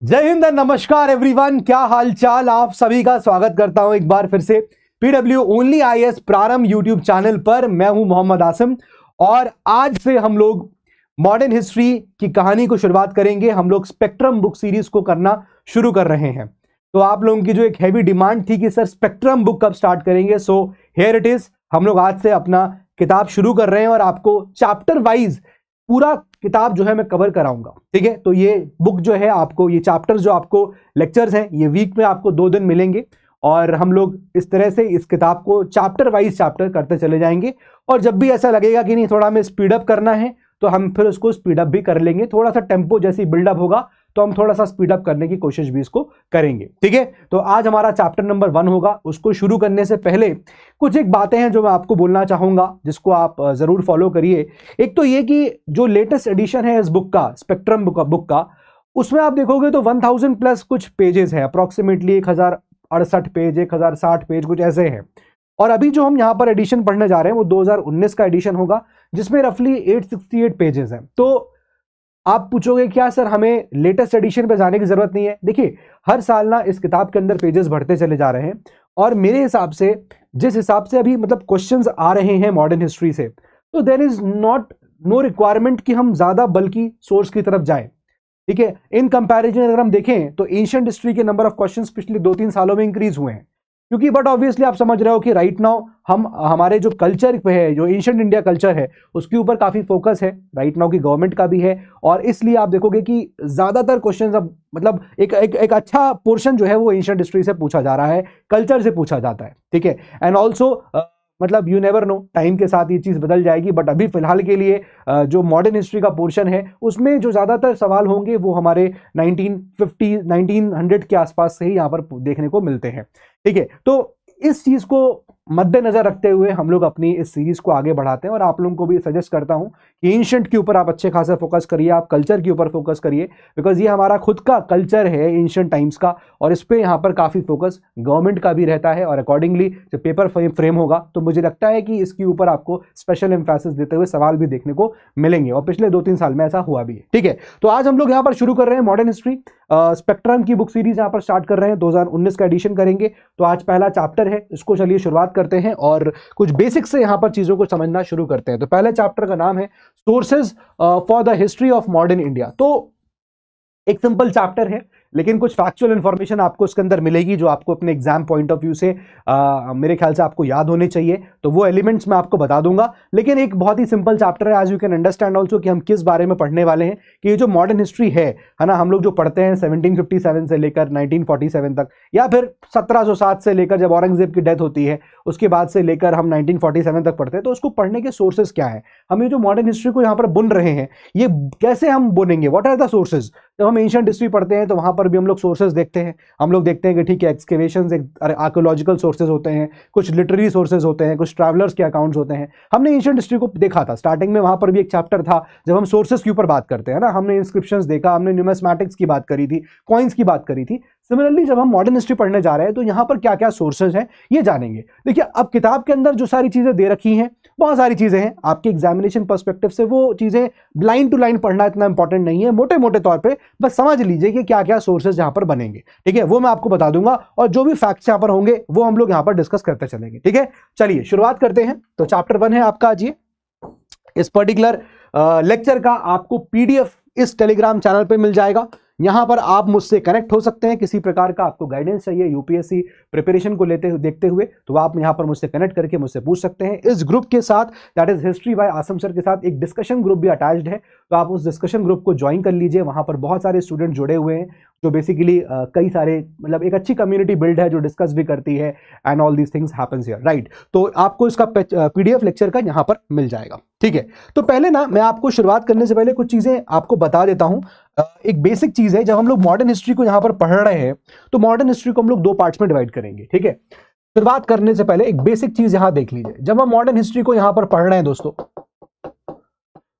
जय हिंद, नमस्कार एवरीवन, क्या हाल चाल। आप सभी का स्वागत करता हूं एक बार फिर से पीडब्ल्यू ओनली आईएएस प्रारंभ यूट्यूब चैनल पर। मैं हूं मोहम्मद आसिम और आज से हम लोग मॉडर्न हिस्ट्री की कहानी को शुरुआत करेंगे। हम लोग स्पेक्ट्रम बुक सीरीज को करना शुरू कर रहे हैं। तो आप लोगों की जो एक हैवी डिमांड थी कि सर स्पेक्ट्रम बुक कब स्टार्ट करेंगे, सो हियर इट इज। हम लोग आज से अपना किताब शुरू कर रहे हैं और आपको चैप्टर वाइज पूरा किताब जो है मैं कवर कराऊंगा। ठीक है, तो ये बुक जो है आपको, ये चैप्टर्स जो आपको लेक्चर्स हैं, ये वीक में आपको 2 दिन मिलेंगे और हम लोग इस तरह से इस किताब को चैप्टर वाइज चैप्टर करते चले जाएंगे। और जब भी ऐसा लगेगा कि नहीं थोड़ा हमें स्पीड अप करना है तो हम फिर उसको स्पीड अप भी कर लेंगे। थोड़ा सा टेम्पो जैसी बिल्डअप होगा तो हम थोड़ा सा स्पीड अप करने की कोशिश भी इसको करेंगे। ठीक है, तो आज हमारा चैप्टर नंबर 1 होगा। उसको शुरू करने से पहले कुछ एक बातें हैं जो मैं आपको बोलना चाहूंगा, जिसको आप जरूर फॉलो करिए। एक तो ये कि जो लेटेस्ट एडिशन है इस बुक का, स्पेक्ट्रम बुक का, उसमें आप देखोगे तो 1000 प्लस कुछ पेजेस है, अप्रोक्सीमेटली 1068 पेज, 1060 पेज कुछ ऐसे हैं। और अभी जो हम यहाँ पर एडिशन पढ़ने जा रहे हैं वो 2019 का एडिशन होगा, जिसमें रफली 868 पेजेस हैं। तो आप पूछोगे क्या सर हमें लेटेस्ट एडिशन पे जाने की जरूरत नहीं है। देखिए, हर साल ना इस किताब के अंदर पेजेस बढ़ते चले जा रहे हैं और मेरे हिसाब से जिस हिसाब से अभी मतलब क्वेश्चंस आ रहे हैं मॉडर्न हिस्ट्री से, तो देयर इज नो रिक्वायरमेंट कि हम ज्यादा बल्कि सोर्स की तरफ जाएं। ठीक है, इन कंपैरिजन अगर हम देखें तो एंशिएंट हिस्ट्री के नंबर ऑफ क्वेश्चंस पिछले 2-3 सालों में इंक्रीज हुए हैं, क्योंकि बट ऑब्वियसली आप समझ रहे हो कि राइट नाउ हम हमारे जो कल्चर पे है, जो एंशिएंट इंडिया कल्चर है, उसके ऊपर काफी फोकस है राइट नाउ की गवर्नमेंट का भी है। और इसलिए आप देखोगे कि ज्यादातर क्वेश्चंस अब मतलब एक अच्छा पोर्शन जो है वो एंशिएंट हिस्ट्री से पूछा जा रहा है, कल्चर से पूछा जाता है। ठीक है, एंड ऑल्सो मतलब यू नेवर नो, टाइम के साथ ये चीज बदल जाएगी, बट अभी फिलहाल के लिए जो मॉडर्न हिस्ट्री का पोर्शन है उसमें जो ज्यादातर सवाल होंगे वो हमारे 1950 1900 के आसपास से ही यहाँ पर देखने को मिलते हैं। ठीक है, तो इस चीज को मद्देनजर रखते हुए हम लोग अपनी इस सीरीज को आगे बढ़ाते हैं और आप लोगों को भी सजेस्ट करता हूं कि एंशिएंट के ऊपर आप अच्छे खासा फोकस करिए, आप कल्चर के ऊपर फोकस करिए, बिकॉज ये हमारा खुद का कल्चर है एंशिएंट टाइम्स का और इस पे यहाँ पर काफी फोकस गवर्नमेंट का भी रहता है। और अकॉर्डिंगली जब पेपर फ्रेम होगा तो मुझे लगता है कि इसके ऊपर आपको स्पेशल एम्फेसिस देते हुए सवाल भी देखने को मिलेंगे और पिछले 2-3 साल में ऐसा हुआ भी है। ठीक है, तो आज हम लोग यहाँ पर शुरू कर रहे हैं मॉडर्न हिस्ट्री स्पेक्ट्रम की बुक सीरीज यहाँ पर स्टार्ट कर रहे हैं, 2019 का एडिशन करेंगे। तो आज पहला चैप्टर है, इसको चलिए शुरुआत करते हैं और कुछ बेसिक से यहाँ पर चीजों को समझना शुरू करते हैं। तो पहले चैप्टर का नाम है sources for the history of modern India. तो एक सिंपल चैप्टर है लेकिन कुछ फैक्चुअल इंफॉर्मेशन आपको इसके अंदर मिलेगी जो आपको अपने एग्जाम पॉइंट ऑफ व्यू से मेरे ख्याल से आपको याद होने चाहिए। तो वो एलिमेंट्स मैं आपको बता दूंगा, लेकिन एक बहुत ही सिंपल चैप्टर है। आज यू कैन अंडरस्टैंड ऑल्सो कि हम किस बारे में पढ़ने वाले हैं, कि ये जो मॉडर्न हिस्ट्री है ना, हम लोग जो पढ़ते हैं 1757 से लेकर 1947 तक, या फिर 1707 से लेकर जब औरंगजेब की डेथ होती है उसके बाद से लेकर हम 1947 तक पढ़ते हैं, तो उसको पढ़ने के सोर्सेज क्या है, हम ये जो मॉडर्न हिस्ट्री को यहाँ पर बुन रहे हैं ये कैसे हम बुनेंगे, व्हाट आर द सोर्सेज। जब हम एंशिएंट हिस्ट्री पढ़ते हैं तो वहां पर भी हम लोग सोर्सेज देखते हैं, हम लोग देखते हैं कि ठीक है एक्सकेवेशंस, आर्कियोलॉजिकल सोर्सेज होते हैं, कुछ लिटरेरी सोर्सेज होते हैं, कुछ ट्रैवलर्स के अकाउंट्स होते हैं। हमने एंशिएंट हिस्ट्री को देखा था स्टार्टिंग में, वहां पर भी एक चैप्टर था जब हम सोर्सेज के ऊपर बात करते हैं ना, हमने इंस्क्रिप्शंस देखा, हमने न्यूमिस्मैटिक्स की बात करी थी, कॉइन्स की बात करी थी। सिमिलरली जब हम मॉडर्न हिस्ट्री पढ़ने जा रहे हैं तो यहाँ पर क्या क्या सोर्सेज हैं ये जानेंगे। देखिए, अब किताब के अंदर जो सारी चीजें दे रखी हैं, बहुत सारी चीजें हैं, आपके एग्जामिनेशन पर्सपेक्टिव से वो चीजें लाइन टू लाइन पढ़ना इतना इंपॉर्टेंट नहीं है, मोटे मोटे तौर पे बस समझ लीजिए कि क्या क्या सोर्सेज यहाँ पर बनेंगे। ठीक है, वो मैं आपको बता दूंगा और जो भी फैक्ट्स यहाँ पर होंगे वो हम लोग यहाँ पर डिस्कस करते चलेंगे। ठीक है, चलिए शुरुआत करते हैं। तो चैप्टर 1 है आपका आज ये। इस पर्टिकुलर लेक्चर का आपको पीडीएफ इस टेलीग्राम चैनल पे मिल जाएगा। यहां पर आप मुझसे कनेक्ट हो सकते हैं, किसी प्रकार का आपको गाइडेंस चाहिए यूपीएससी प्रिपरेशन को देखते हुए तो आप यहां पर मुझसे कनेक्ट करके मुझसे पूछ सकते हैं। इस ग्रुप के साथ, that is history by awesome sir के साथ, एक डिस्कशन ग्रुप भी अटैच्ड है, तो आप उस डिस्कशन ग्रुप को ज्वाइन कर लीजिए। वहां पर बहुत सारे स्टूडेंट जुड़े हुए हैं जो बेसिकली कई सारे मतलब एक अच्छी कम्युनिटी बिल्ड है जो डिस्कस भी करती है and all these things happens here, right. तो आपको इसका पीडीएफ लेक्चर का यहां पर मिल जाएगा। ठीक है, तो पहले ना मैं आपको शुरुआत करने से पहले कुछ चीजें आपको बता देता हूं। एक बेसिक चीज है, जब हम लोग मॉडर्न हिस्ट्री को यहां पर पढ़ रहे हैं तो मॉडर्न हिस्ट्री को हम लोग 2 पार्ट्स में डिवाइड करेंगे। ठीक है, शुरुआत करने से पहले एक बेसिक चीज यहां देख लीजिए। जब हम मॉडर्न हिस्ट्री को यहां पर पढ़ रहे हैं दोस्तों,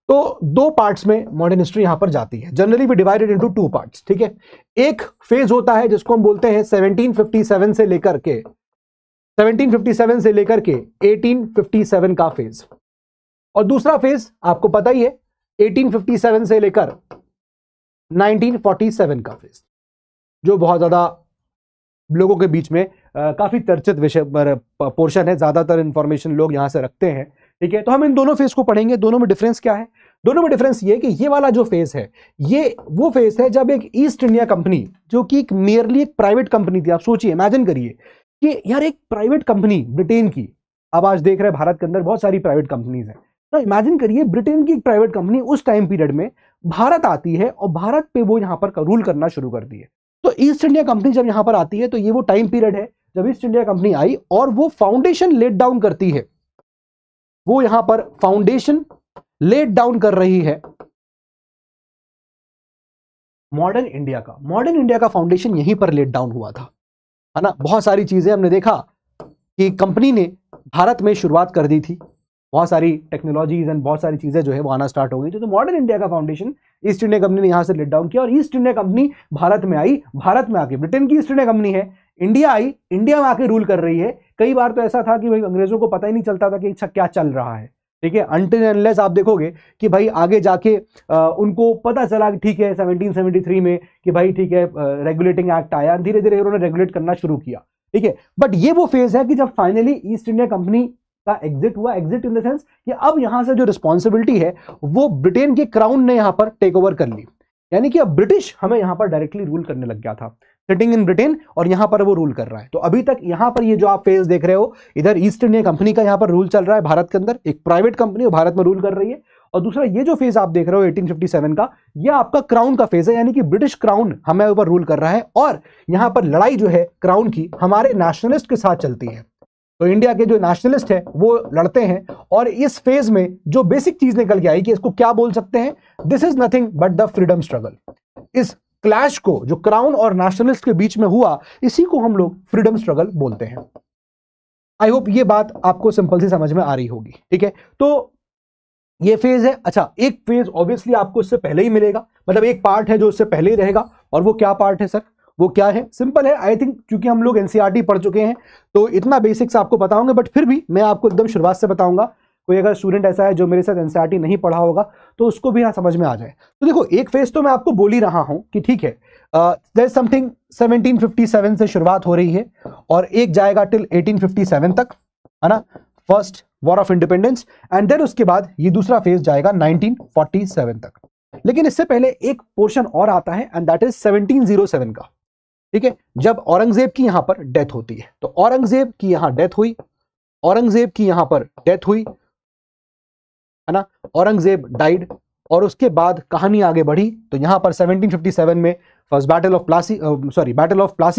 तो 2 पार्ट्स में मॉडर्न हिस्ट्री यहां पर जाती है। Generally we divided into 2 parts. ठीक है, एक फेज होता है जिसको हम बोलते हैं 1757 से लेकर के 1857 का फेज, और दूसरा फेज आपको पता ही है 1857 से लेकर 1947 का फेज। जो बहुत ज़्यादा लोगों के बीच में काफ़ी चर्चित विषय पोर्शन है, ज़्यादातर इंफॉर्मेशन लोग यहाँ से रखते हैं, ठीक है। तो हम इन दोनों फेज को पढ़ेंगे। दोनों में डिफरेंस क्या है? दोनों में डिफरेंस ये कि ये वाला जो फेज है, ये वो फेज है जब एक ईस्ट इंडिया कंपनी, जो कि एक मेयरली एक प्राइवेट कंपनी थी, आप सोचिए, इमेजिन करिए कि यार एक प्राइवेट कंपनी ब्रिटेन की, अब आज देख रहे हैं भारत के अंदर बहुत सारी प्राइवेट कंपनीज हैं, तो इमेजिन करिए ब्रिटेन की एक प्राइवेट कंपनी उस टाइम पीरियड में भारत आती है और भारत पे वो यहाँ पर रूल करना शुरू करती है। तो ईस्ट इंडिया कंपनी जब यहाँ पर आती है तो ये वो टाइम पीरियड है जब ईस्ट इंडिया कंपनी आई और वो फाउंडेशन लेट डाउन करती है, वो यहां पर फाउंडेशन लेट डाउन कर रही है मॉडर्न इंडिया का। मॉडर्न इंडिया का फाउंडेशन यहीं पर लेट डाउन हुआ था, है ना। बहुत सारी चीजें हमने देखा कि कंपनी ने भारत में शुरुआत कर दी थी, बहुत सारी टेक्नोलॉजीज एंड बहुत सारी चीजें जो है वो आना स्टार्ट हो गई थी। तो मॉडर्न इंडिया का फाउंडेशन ईस्ट इंडिया कंपनी ने यहां से लेट डाउन किया और ईस्ट इंडिया कंपनी भारत में आई। भारत में आके, ब्रिटेन की ईस्ट इंडिया कंपनी है, इंडिया आई, इंडिया में आके रूल कर रही है। कई बार तो ऐसा था कि भाई अंग्रेजों को पता ही नहीं चलता था कि अच्छा क्या चल रहा है, ठीक है। अनटिल अनलेस आप देखोगे कि भाई आगे जाके उनको पता चला कि ठीक है 1773 में कि भाई ठीक है रेगुलेटिंग एक्ट आया, धीरे धीरे उन्होंने रेगुलेट करना शुरू किया, ठीक है। बट ये वो फेज है कि जब फाइनली ईस्ट इंडिया कंपनी का एग्जिट हुआ, एग्जिट इन द सेंस कि अब यहां से जो रिस्पॉन्सिबिलिटी है वो ब्रिटेन के क्राउन ने यहां पर टेक ओवर कर ली, यानी कि अब ब्रिटिश हमें यहां पर डायरेक्टली रूल करने लग गया था, सिटिंग इन ब्रिटेन, और यहां पर वो रूल कर रहा है। तो अभी तक यहां पर ये जो आप फेज देख रहे हो, इधर ईस्ट इंडिया कंपनी का यहां पर रूल चल रहा है भारत के अंदर, एक प्राइवेट कंपनी भारत में रूल कर रही है, और दूसरा ये जो फेज आप देख रहे हो 1857 का, ये आपका क्राउन का फेज है, यानी कि ब्रिटिश क्राउन हमें ऊपर रूल कर रहा है और यहां पर लड़ाई जो है क्राउन की हमारे नेशनलिस्ट के साथ चलती है। तो इंडिया के जो नेशनलिस्ट है वो लड़ते हैं और इस फेज में जो बेसिक चीज निकल के आई कि इसको क्या बोल सकते हैं, this is nothing but the freedom struggle. इस क्लैश को जो क्राउन और नेशनलिस्ट के बीच में हुआ, इसी को हम लोग फ्रीडम स्ट्रगल बोलते हैं। आई होप ये बात आपको सिंपल सी समझ में आ रही होगी, ठीक है। तो ये फेज है। अच्छा, एक फेज ऑब्वियसली आपको इससे पहले ही मिलेगा, मतलब एक पार्ट है जो इससे पहले ही रहेगा, और वो क्या पार्ट है सर? वो क्या है? सिंपल है, आई थिंक क्योंकि हम लोग एनसीईआरटी पढ़ चुके हैं तो इतना बेसिक्स आपको पता होंगे, बट फिर भी मैं आपको एकदम शुरुआत से बताऊंगा। कोई अगर स्टूडेंट ऐसा है जो मेरे साथ एनसीईआरटी नहीं पढ़ा होगा तो उसको भी यहाँ समझ में आ जाए। तो देखो, एक फेज तो मैं आपको बोल ही रहा हूं कि ठीक है, देयर इज समथिंग 1757 से शुरुआत हो रही है और एक जाएगा टिल 1857 तक, है ना, first war of independence, and then उसके बाद ये दूसरा फेज जाएगा 1947 तक। लेकिन इससे पहले एक पोर्शन और आता है एंड दैट इज 1707 का, ठीक है, जब औरंगजेब की यहां पर डेथ होती है। तो औरंगजेब की यहां डेथ हुई, औरंगजेब की यहां पर डेथ हुई, है ना, औरंगजेब डाइड, और उसके बाद कहानी आगे बढ़ी। तो यहां पर 1757 में फर्स्ट बैटल ऑफ प्लासी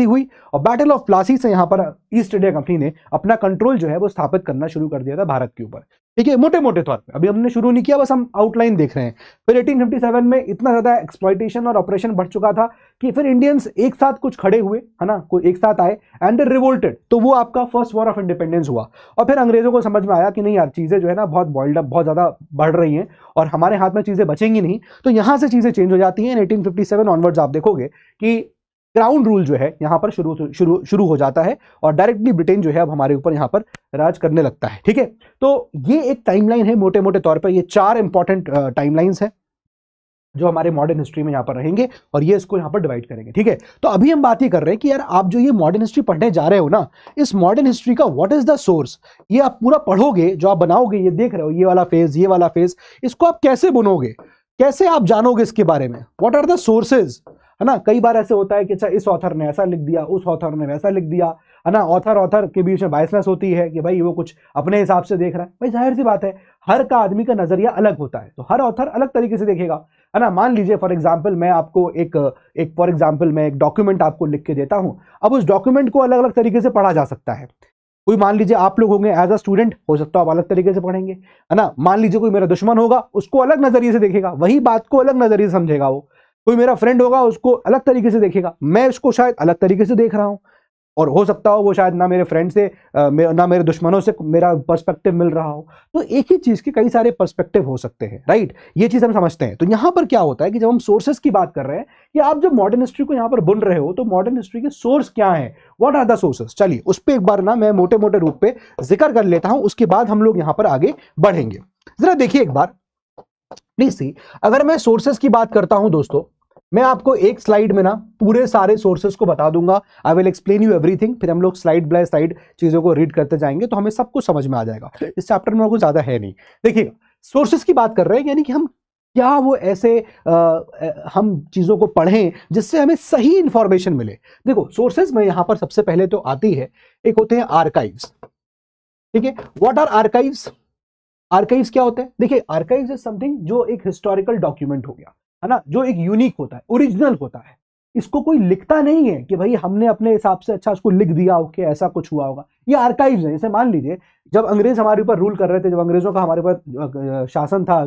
हुई, और बैटल ऑफ प्लासी से यहां पर ईस्ट इंडिया कंपनी ने अपना कंट्रोल जो है वो स्थापित करना शुरू कर दिया था भारत के ऊपर, ठीक है, मोटे मोटे तौर पे। अभी हमने शुरू नहीं किया, बस हम आउटलाइन देख रहे हैं। फिर 1857 में इतना ज्यादा एक्सप्लॉइटेशन और ऑपरेशन बढ़ चुका था कि फिर इंडियंस एक साथ कुछ खड़े हुए, है ना, कोई एक साथ आए एंड रिवोल्टेड, तो वो आपका फर्स्ट वॉर ऑफ इंडिपेंडेंस हुआ। और फिर अंग्रेजों को समझ में आया कि नहीं यार, चीजें जो है ना बहुत बॉइल्ड अप, बहुत ज्यादा बढ़ रही हैं और हमारे हाथ में चीजें बचेंगी नहीं, तो यहां से चीजें चेंज हो जाती हैं। 1857 ऑनवर्ड्स आप देखोगे कि क्राउन रूल जो है यहां पर शुरू हो जाता है और डायरेक्टली ब्रिटेन जो है अब हमारे ऊपर यहां पर राज करने लगता है, ठीक है। तो ये एक टाइमलाइन है मोटे मोटे तौर पर, ये 4 इंपॉर्टेंट टाइमलाइंस है जो हमारे मॉडर्न हिस्ट्री में यहां पर रहेंगे और ये इसको यहां पर डिवाइड करेंगे, ठीक है। तो अभी हम बात ये कर रहे हैं कि यार आप जो ये मॉडर्न हिस्ट्री पढ़ने जा रहे हो ना, इस मॉडर्न हिस्ट्री का व्हाट इज द सोर्स, ये आप पूरा पढ़ोगे, जो आप बनाओगे, ये देख रहे हो ये वाला फेज, ये वाला फेज, इसको आप कैसे बुनोगे, कैसे आप जानोगे इसके बारे में, व्हाट आर द सोर्सेज, है ना। कई बार ऐसे होता है कि अच्छा इस ऑथर ने ऐसा लिख दिया, उस ऑथर ने वैसा लिख दिया, है ना, ऑथर के बीच में बायसनेस होती है कि भाई वो कुछ अपने हिसाब से देख रहा है। भाई जाहिर सी बात है, हर का आदमी का नजरिया अलग होता है, तो हर ऑथर अलग तरीके से देखेगा, है ना। मान लीजिए फॉर एग्जाम्पल मैं आपको एक डॉक्यूमेंट आपको लिख के देता हूं, अब उस डॉक्यूमेंट को अलग अलग तरीके से पढ़ा जा सकता है। कोई मान लीजिए आप लोग होंगे एज अ स्टूडेंट, हो सकता है आप अलग तरीके से पढ़ेंगे, है ना। मान लीजिए कोई मेरा दुश्मन होगा, उसको अलग नजरिए से देखेगा, वही बात को अलग नजरिए से समझेगा। वो कोई मेरा फ्रेंड होगा, उसको अलग तरीके से देखेगा, मैं उसको शायद अलग तरीके से देख रहा हूं, और हो सकता हो वो शायद ना मेरे फ्रेंड से ना मेरे दुश्मनों से मेरा पर्सपेक्टिव मिल रहा हो। तो एक ही चीज के कई सारे पर्सपेक्टिव हो सकते हैं, राइट, ये चीज हम समझते हैं। तो यहां पर क्या होता है कि जब हम सोर्सेस की बात कर रहे हैं कि आप जब मॉडर्न हिस्ट्री को यहां पर बुन रहे हो, तो मॉडर्न हिस्ट्री के सोर्स क्या है, व्हाट आर द सोर्सेस, चलिए उस पर एक बार ना मैं मोटे मोटे रूप पे जिक्र कर लेता हूं, उसके बाद हम लोग यहां पर आगे बढ़ेंगे। जरा देखिए एक बार प्लीज सी, अगर मैं सोर्सेस की बात करता हूं दोस्तों, मैं आपको एक स्लाइड में ना पूरे सारे सोर्सेस को बता दूंगा, I will explain you everything, फिर हम लोग स्लाइड बाय स्लाइड चीजों को रीड करते जाएंगे तो हमें सब कुछ समझ में आ जाएगा। इस चैप्टर में कुछ ज्यादा है नहीं। देखिए सोर्सेस की बात कर रहे हैं, यानी कि हम क्या वो ऐसे हम चीजों को पढ़ें जिससे हमें सही इंफॉर्मेशन मिले। देखो सोर्सेज में यहां पर सबसे पहले तो आती है, एक होते हैं आर्काइव्स। ठीक है, व्हाट आर आर्काइव्स? आर्काइव्स क्या होता है? देखिए आर्काइव्स इज समथिंग जो एक हिस्टोरिकल डॉक्यूमेंट हो गया, है ना, जो एक यूनिक होता है, ओरिजिनल होता है। इसको कोई लिखता नहीं है कि भाई हमने अपने हिसाब से अच्छा उसको लिख दिया ओके ऐसा कुछ हुआ होगा। ये आर्काइव्स है। जैसे मान लीजिए जब अंग्रेज हमारे ऊपर रूल कर रहे थे, जब अंग्रेजों का हमारे ऊपर शासन था,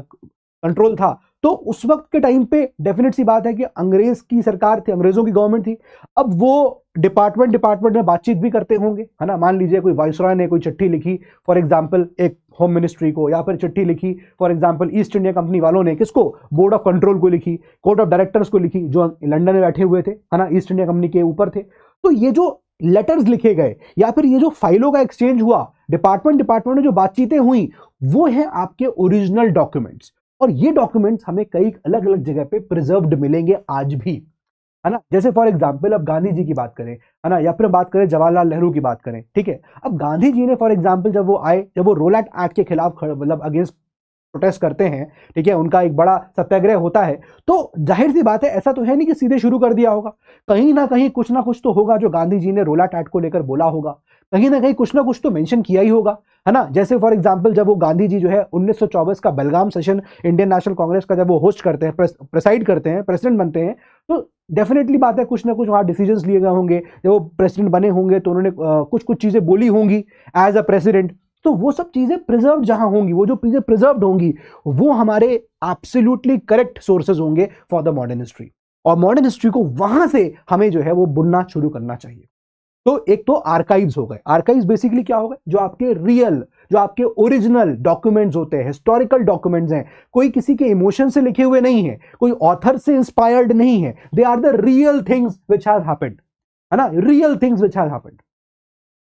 कंट्रोल था, तो उस वक्त के टाइम पे डेफिनेट सी बात है कि अंग्रेज की सरकार थी, अंग्रेजों की गवर्नमेंट थी। अब वो डिपार्टमेंट में बातचीत भी करते होंगे, है ना। मान लीजिए कोई वाइसरॉय ने कोई चिट्ठी लिखी फॉर एग्जांपल एक होम मिनिस्ट्री को, या फिर चिट्ठी लिखी for example east India company वालों ने किसको, बोर्ड ऑफ कंट्रोल को लिखी, कोर्ट ऑफ डायरेक्टर्स को लिखी, जो लंदन में बैठे हुए थे, है ना, ईस्ट इंडिया कंपनी के ऊपर थे। तो ये जो लेटर्स लिखे गए या फिर ये जो फाइलों का एक्सचेंज हुआ, डिपार्टमेंट में जो बातचीतें हुई, वो है आपके ओरिजिनल डॉक्यूमेंट्स। और ये डॉक्यूमेंट्स हमें कई अलग अलग जगह पे प्रिजर्व्ड मिलेंगे आज भी, है ना। जैसे फॉर एग्जांपल अब गांधी जी की बात करें, है ना, या फिर बात करें जवाहरलाल नेहरू की बात करें, ठीक है। अब गांधी जी ने फॉर एग्जांपल जब वो आए, जब वो रोलैट एक्ट के खिलाफ मतलब अगेंस्ट प्रोटेस्ट करते हैं, ठीक है, उनका एक बड़ा सत्याग्रह होता है, तो जाहिर सी बात है ऐसा तो है नहीं कि सीधे शुरू कर दिया होगा, कहीं ना कहीं कुछ ना कुछ तो होगा जो गांधी जी ने रोलैट एक्ट को लेकर बोला होगा, कहीं ना कहीं कुछ ना कुछ तो मेंशन किया ही होगा, है ना। जैसे फॉर एग्जांपल जब वो गांधी जी जो है 1924 का बेलगाम सेशन इंडियन नेशनल कांग्रेस का जब वो होस्ट करते हैं, प्रेसाइड करते हैं, प्रेसिडेंट बनते हैं, तो डेफिनेटली बात है कुछ ना कुछ वहां डिसीजंस लिए गए होंगे, जब वो प्रेसिडेंट बने होंगे तो उन्होंने कुछ कुछ चीजें बोली होंगी एज अ प्रेसिडेंट। तो वो सब चीजें प्रिजर्व जहां होंगी, वो जो चीजें प्रिजर्व्ड होंगी, वो हमारे एब्सोल्युटली करेक्ट सोर्सेज होंगे फॉर द मॉडर्न हिस्ट्री। और मॉडर्न हिस्ट्री को वहां से हमें जो है वो बुनना शुरू करना चाहिए। तो एक तो आर्काइव्स हो गए। आर्काइव्स बेसिकली क्या हो गए, जो आपके रियल, जो आपके ओरिजिनल डॉक्यूमेंट्स होते हैं, हिस्टोरिकल डॉक्यूमेंट्स हैं, कोई किसी के इमोशन से लिखे हुए नहीं है, कोई ऑथर से इंस्पायर्ड नहीं है, they are the real things which has happened, है ना, real things which has happened.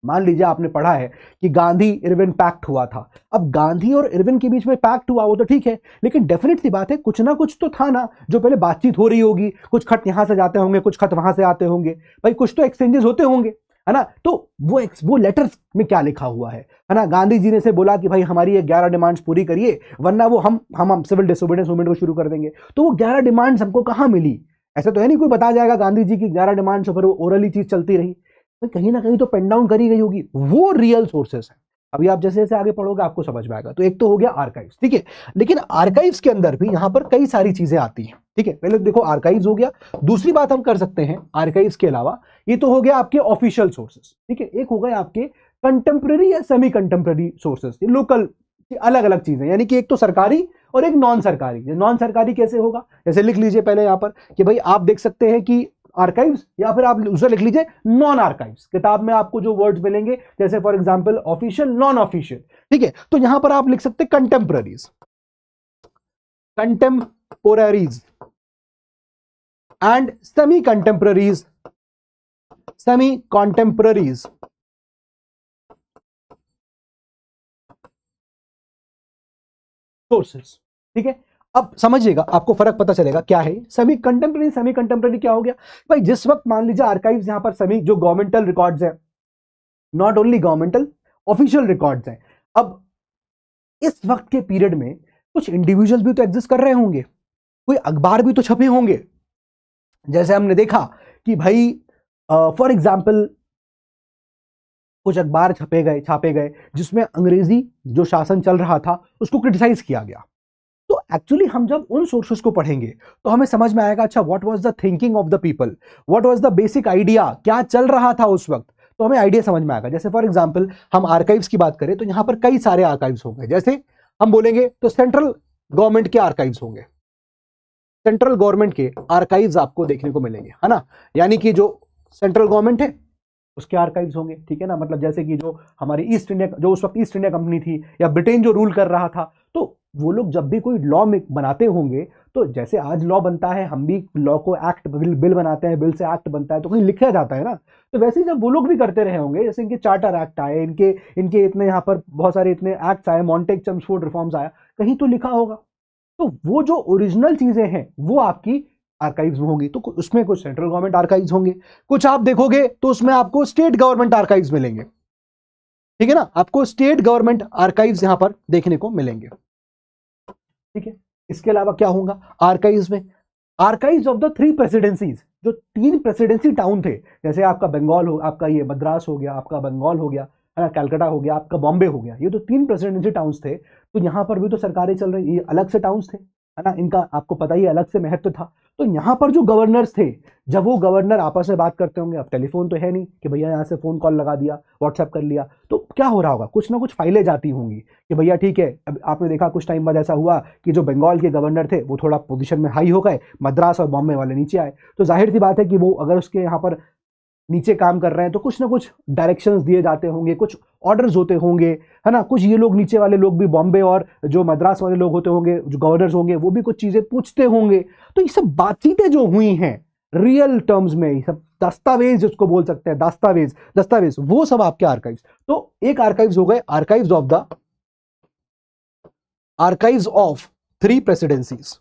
मान लीजिए आपने पढ़ा है कि गांधी इरविन पैक्ट हुआ था। अब गांधी और इरविन के बीच में पैक्ट हुआ, वो तो ठीक है, लेकिन डेफिनेट सी बात है कुछ ना कुछ तो था ना, जो पहले बातचीत हो रही होगी, कुछ खत यहां से जाते होंगे, कुछ खत वहां से आते होंगे, भाई कुछ तो एक्सचेंजेस होते होंगे, है ना। तो वो लेटर्स में क्या लिखा हुआ है ना। गांधी जी ने से बोला कि भाई हमारी ये 11 डिमांड्स पूरी करिए, वरना वो हम सिविल डिसोबीडियंस मूवमेंट को शुरू कर देंगे। तो वो 11 डिमांड्स हमको कहां मिली? ऐसा तो है नहीं कोई बता जाएगा गांधी जी की 11 डिमांड्स, पर वो ओरली चीज चलती रही, कहीं ना कहीं तो पेन डाउन करी गई होगी। वो रियल सोर्सेस है। अभी आप जैसे जैसे आगे पढ़ोगे आपको समझ में आएगा। तो एक तो हो गया आर्काइव्स, ठीक है, लेकिन आर्काइव्स के अंदर भी यहां पर कई सारी चीजें आती हैं, ठीक है। पहले देखो आर्काइव्स हो गया। दूसरी बात हम कर सकते हैं आर्काइव्स के अलावा, ये तो हो गया आपके ऑफिशियल सोर्सेस, ठीक है। एक हो गए आपके कंटेम्प्रेरी या सेमी कंटेम्प्रेरी सोर्सेस, लोकल अलग अलग चीजें, यानी कि एक तो सरकारी और एक नॉन सरकारी। नॉन सरकारी कैसे होगा, जैसे लिख लीजिए पहले यहां पर कि भाई आप देख सकते हैं कि आर्काइव्स, या फिर आप उसे लिख लीजिए नॉन आर्काइव्स। किताब में आपको जो वर्ड्स मिलेंगे जैसे for example official, non official, ठीक है। तो यहां पर आप लिख सकते हैं contemporaries, contemporaries and semi contemporaries, semi contemporaries. Sources, ठीक है। अब समझिएगा, आपको फर्क पता चलेगा क्या है सेमी कंटेम्पररी। सेमी कंटेम्पररी क्या हो गया भाई, जिस वक्त मान लीजिए आर्काइव्स यहां पर सेमी जो गवर्नमेंटल रिकॉर्ड्स हैं, not only governmental, official records हैं। अब इस वक्त के पीरियड में कुछ इंडिविजुअल्स भी तो एग्जिस्ट कर रहे होंगे, कोई अखबार भी तो छपे होंगे। जैसे हमने देखा कि भाई फॉर एग्जाम्पल कुछ अखबार छापे गए जिसमें अंग्रेजी जो शासन चल रहा था उसको क्रिटिसाइज किया गया। तो एक्चुअली हम जब उन सोर्सेस को पढ़ेंगे तो हमें समझ में आएगा अच्छा what was the thinking of the people, what was the basic idea, क्या चल रहा था उस वक्त, तो हमें आइडिया समझ में आएगा। जैसे फॉर एग्जांपल हम आर्काइव्स की बात करें तो यहां पर कई सारे आर्काइव्स होंगे। जैसे हम बोलेंगे तो सेंट्रल गवर्नमेंट के आर्काइव्स होंगे, सेंट्रल गवर्नमेंट के आर्काइव्स आपको देखने को मिलेंगे, है ना, यानी कि जो सेंट्रल गवर्नमेंट है उसके आर्काइव्स होंगे, ठीक है ना। मतलब जैसे कि जो हमारी ईस्ट इंडिया, जो उस वक्त ईस्ट इंडिया कंपनी थी या ब्रिटेन जो रूल कर रहा था, तो वो लोग जब भी कोई लॉ बनाते होंगे, तो जैसे आज लॉ बनता है, हम भी लॉ को एक्ट बिल बनाते हैं, बिल से एक्ट बनता है तो कहीं लिखा जाता है ना। तो वैसे ही जब वो लोग भी करते रहे होंगे, जैसे इनके चार्टर एक्ट आए, इनके इतने यहाँ पर बहुत सारे इतने एक्ट्स आए, मॉन्टेग चम्सफोर्ड रिफॉर्म्स आया, कहीं तो लिखा होगा। तो वो जो ओरिजिनल चीजें हैं वो आपकी आर्काइव्स होंगी, तो उसमें कुछ सेंट्रल गवर्नमेंट आर्काइव्स होंगे, कुछ आप देखोगे तो उसमें आपको स्टेट गवर्नमेंट आर्काइव्स मिलेंगे, ठीक है ना, आपको स्टेट गवर्नमेंट आर्काइव्स यहां पर देखने को मिलेंगे, ठीक है। इसके अलावा क्या होगा आर्काइव्स में, आर्काइव्स ऑफ द 3 प्रेसिडेंसीज, जो 3 प्रेसिडेंसी टाउन थे, जैसे आपका बंगाल हो, आपका ये मद्रास हो गया, आपका बंगाल हो गया, है ना, कलकत्ता हो गया, आपका बॉम्बे हो गया, ये तो 3 प्रेसिडेंसी टाउन्स थे, तो यहां पर भी तो सरकारें चल रही, ये अलग से टाउन्स थे, है ना, इनका आपको पता ही अलग से महत्व था। तो यहां पर जो गवर्नर्स थे, जब वो गवर्नर आपस में बात करते होंगे, अब टेलीफोन तो है नहीं कि भैया यहाँ से फोन कॉल लगा दिया, व्हाट्सएप कर लिया, तो क्या हो रहा होगा, कुछ ना कुछ फाइलें जाती होंगी कि भैया ठीक है, अब आपने देखा कुछ टाइम बाद ऐसा हुआ कि जो बंगाल के गवर्नर थे वो थोड़ा पोजीशन में हाई हो गए, मद्रास और बॉम्बे वाले नीचे आए, तो जाहिर सी बात है कि वो अगर उसके यहाँ पर नीचे काम कर रहे हैं तो कुछ ना कुछ डायरेक्शंस दिए जाते होंगे, कुछ ऑर्डर्स होते होंगे, है ना, कुछ ये लोग नीचे वाले लोग भी, बॉम्बे और जो मद्रास वाले लोग होते होंगे, जो गवर्नर्स होंगे, वो भी कुछ चीजें पूछते होंगे। तो ये सब बातचीतें जो हुई हैं रियल टर्म्स में, ये सब दस्तावेज जिसको बोल सकते हैं, दस्तावेज वो सब आपके आर्काइव्स। तो एक आर्काइव्स हो गए आर्काइव्स ऑफ 3 प्रेसिडेंसीज,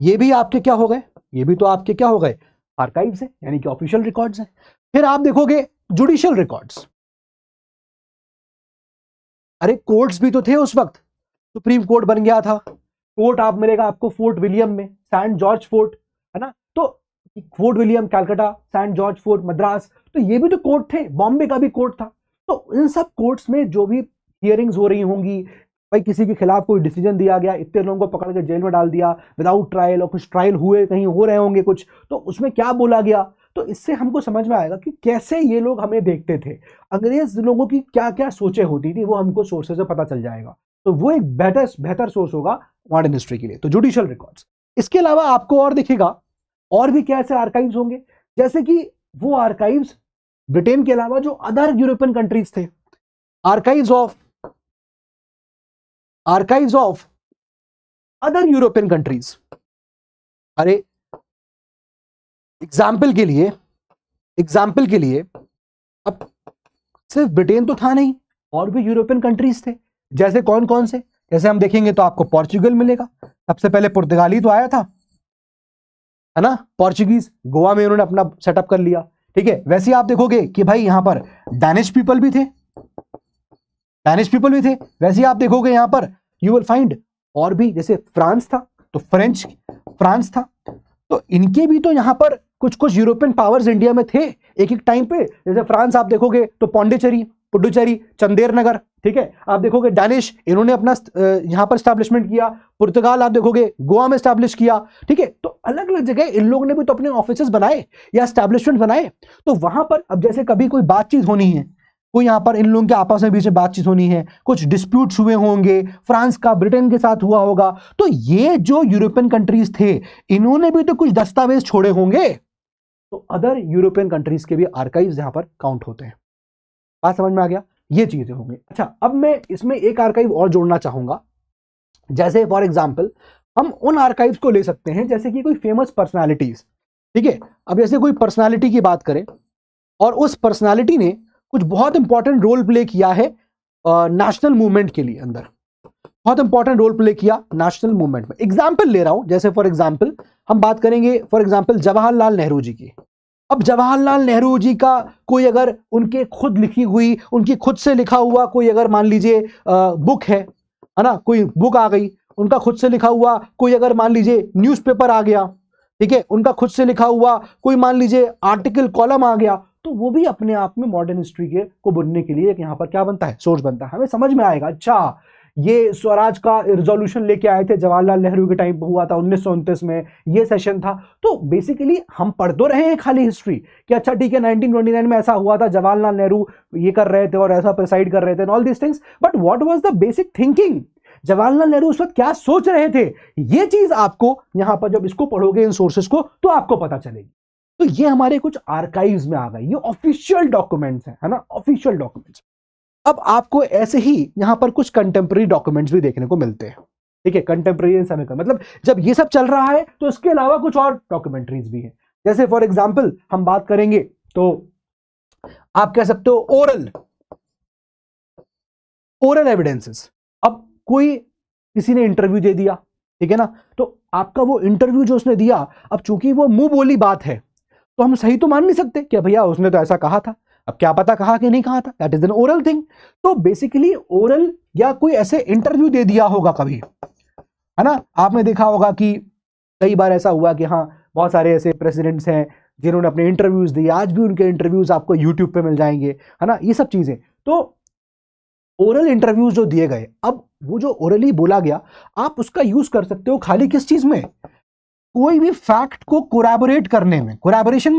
ये भी आपके क्या हो गए, ये भी तो आपके क्या हो गए आर्काइव्स है, यानी कि ऑफिशियल रिकॉर्ड्स है। फिर आप देखोगे जुडिशियल रिकॉर्ड्स, अरे कोर्ट्स भी तो थे उस वक्त, सुप्रीम कोर्ट बन गया था, कोर्ट आप मिलेगा आपको फोर्ट विलियम में, सेंट जॉर्ज फोर्ट, है ना, तो Fort William Calcutta, Saint George Fort Madras, तो ये भी तो कोर्ट थे, बॉम्बे का भी कोर्ट था। तो इन सब कोर्ट्स में जो भी हियरिंग्स हो रही होंगी, भाई किसी के खिलाफ कोई डिसीजन दिया गया, इतने लोगों को पकड़ के जेल में डाल दिया विदाउट ट्रायल, और कुछ ट्रायल हुए, कहीं हो रहे होंगे कुछ, तो उसमें क्या बोला गया, तो इससे हमको समझ में आएगा कि कैसे ये लोग हमें देखते थे, अंग्रेज लोगों की क्या क्या सोचें होती थी, वो हमको सोर्सेज से पता चल जाएगा। तो वो एक बेहतर सोर्स होगा मॉडर्न हिस्ट्री के लिए, तो जुडिशियल रिकॉर्ड्स। इसके अलावा आपको और दिखेगा और भी क्या ऐसे आर्काइव्स होंगे, जैसे कि वो आर्काइव्स ब्रिटेन के अलावा जो अदर यूरोपियन कंट्रीज थे, archives of other European countries. अरे एग्जाम्पल के लिए अब सिर्फ ब्रिटेन तो था नहीं, और भी यूरोपियन कंट्रीज थे, जैसे कौन कौन से, जैसे हम देखेंगे तो आपको पोर्चुगल मिलेगा, सबसे पहले पुर्तगाली तो आया था, है ना, पोर्चुगीज, गोवा में उन्होंने अपना सेटअप कर लिया, ठीक है। वैसे आप देखोगे कि भाई यहां पर डैनिश पीपल भी थे, वैसे आप देखोगे यहां पर यू विल फाइंड और भी, जैसे फ्रांस था तो फ्रांस था, तो इनके भी तो यहां पर कुछ कुछ यूरोपियन पावर्स इंडिया में थे एक एक टाइम पे, जैसे फ्रांस आप देखोगे तो पौंडीचेरी, पुडुचेरी, चंदेर नगर, ठीक है। आप देखोगे डैनिश, इन्होंने अपना यहां पर स्टैब्लिशमेंट किया, पुर्तगाल आप देखोगे गोवा में स्टैब्लिश किया, ठीक है। तो अलग अलग जगह इन लोगों ने भी तो अपने ऑफिसेस बनाए या स्टैब्लिशमेंट बनाए, तो वहां पर अब जैसे कभी कोई बातचीत होनी है, कोई यहां पर इन लोगों के आपस में बीच में बातचीत होनी है, कुछ डिस्प्यूट्स हुए होंगे, फ्रांस का ब्रिटेन के साथ हुआ होगा, तो ये जो यूरोपियन कंट्रीज थे इन्होंने भी तो कुछ दस्तावेज छोड़े होंगे, तो अदर यूरोपियन कंट्रीज के भी आर्काइव्स यहां पर काउंट होते हैं। बात समझ में आ गया, ये चीजें होंगी। अच्छा, अब मैं इसमें एक आर्काइव और जोड़ना चाहूंगा, जैसे फॉर एग्जांपल हम उन आर्काइव्स को ले सकते हैं जैसे कि कोई फेमस पर्सनालिटीज, ठीक है। अब जैसे कोई पर्सनालिटी की बात करें और उस पर्सनालिटी ने कुछ बहुत इंपॉर्टेंट रोल प्ले किया है नेशनल मूवमेंट के लिए, अंदर बहुत इंपॉर्टेंट रोल प्ले किया नेशनल मूवमेंट में। एग्जाम्पल ले रहा हूं, जैसे फॉर एग्जाम्पल हम बात करेंगे फॉर एग्जाम्पल जवाहरलाल नेहरू जी की। अब जवाहरलाल नेहरू जी का कोई अगर उनके खुद लिखी हुई, उनकी खुद से लिखा हुआ कोई अगर मान लीजिए बुक है ना, कोई बुक आ गई, उनका खुद से लिखा हुआ कोई अगर मान लीजिए न्यूज़पेपर आ गया, ठीक है, उनका खुद से लिखा हुआ कोई मान लीजिए आर्टिकल कॉलम आ गया, तो वो भी अपने आप में मॉडर्न हिस्ट्री के को बुनने के लिए यहाँ पर क्या बनता है, सोर्स बनता है। हमें समझ में आएगा, अच्छा ये स्वराज का रिजोल्यूशन लेके आए थे जवाहरलाल नेहरू के टाइम पे, हुआ था 1929 में, ये सेशन था। तो बेसिकली हम पढ़ तो रहे हैं खाली हिस्ट्री कि अच्छा ठीक है 1929 में ऐसा हुआ था, जवाहरलाल नेहरू ये कर रहे थे और ऐसा प्रिसाइड कर रहे थे, all this things, but what was the basic thinking, Jawaharlal Nehru उस वक्त क्या सोच रहे थे, ये चीज आपको यहां पर जब इसको पढ़ोगे इन सोर्सेस को तो आपको पता चलेगी। तो ये हमारे कुछ आर्काइव्स में आ गए, ये ऑफिशियल डॉक्यूमेंट्स हैं, है ना, ऑफिशियल डॉक्यूमेंट्स। अब आपको ऐसे ही यहां पर कुछ कंटेम्प्रेरी डॉक्यूमेंट्स भी देखने को मिलते हैं, ठीक है, कंटेम्प्रेरी समय का मतलब जब ये सब चल रहा है तो इसके अलावा कुछ और डॉक्यूमेंट्रीज भी हैं। जैसे फॉर एग्जांपल हम बात करेंगे तो आप कह सकते हो ओरल एविडेंसेस। अब कोई किसी ने इंटरव्यू दे दिया, ठीक है ना। तो आपका वो इंटरव्यू जो उसने दिया, अब चूंकि वो मुंह बोली बात है तो हम सही तो मान नहीं सकते कि भैया उसने तो ऐसा कहा था, अब क्या पता कहा कि नहीं कहा था, that is an oral thing. तो बेसिकली ओरल या कोई ऐसे इंटरव्यू दे दिया होगा कभी, है ना। आपने देखा होगा कि कई बार ऐसा हुआ कि हाँ बहुत सारे ऐसे प्रेसिडेंट्स हैं जिन्होंने अपने इंटरव्यूज दिए, आज भी उनके इंटरव्यूज आपको यूट्यूब पे मिल जाएंगे, है ना, ये सब चीजें। तो ओरल इंटरव्यूज जो दिए गए, अब वो जो ओरली बोला गया आप उसका यूज कर सकते हो खाली किस चीज में, कोई भी फैक्ट को कोलैबोरेट करने में। कोलैबोरेशन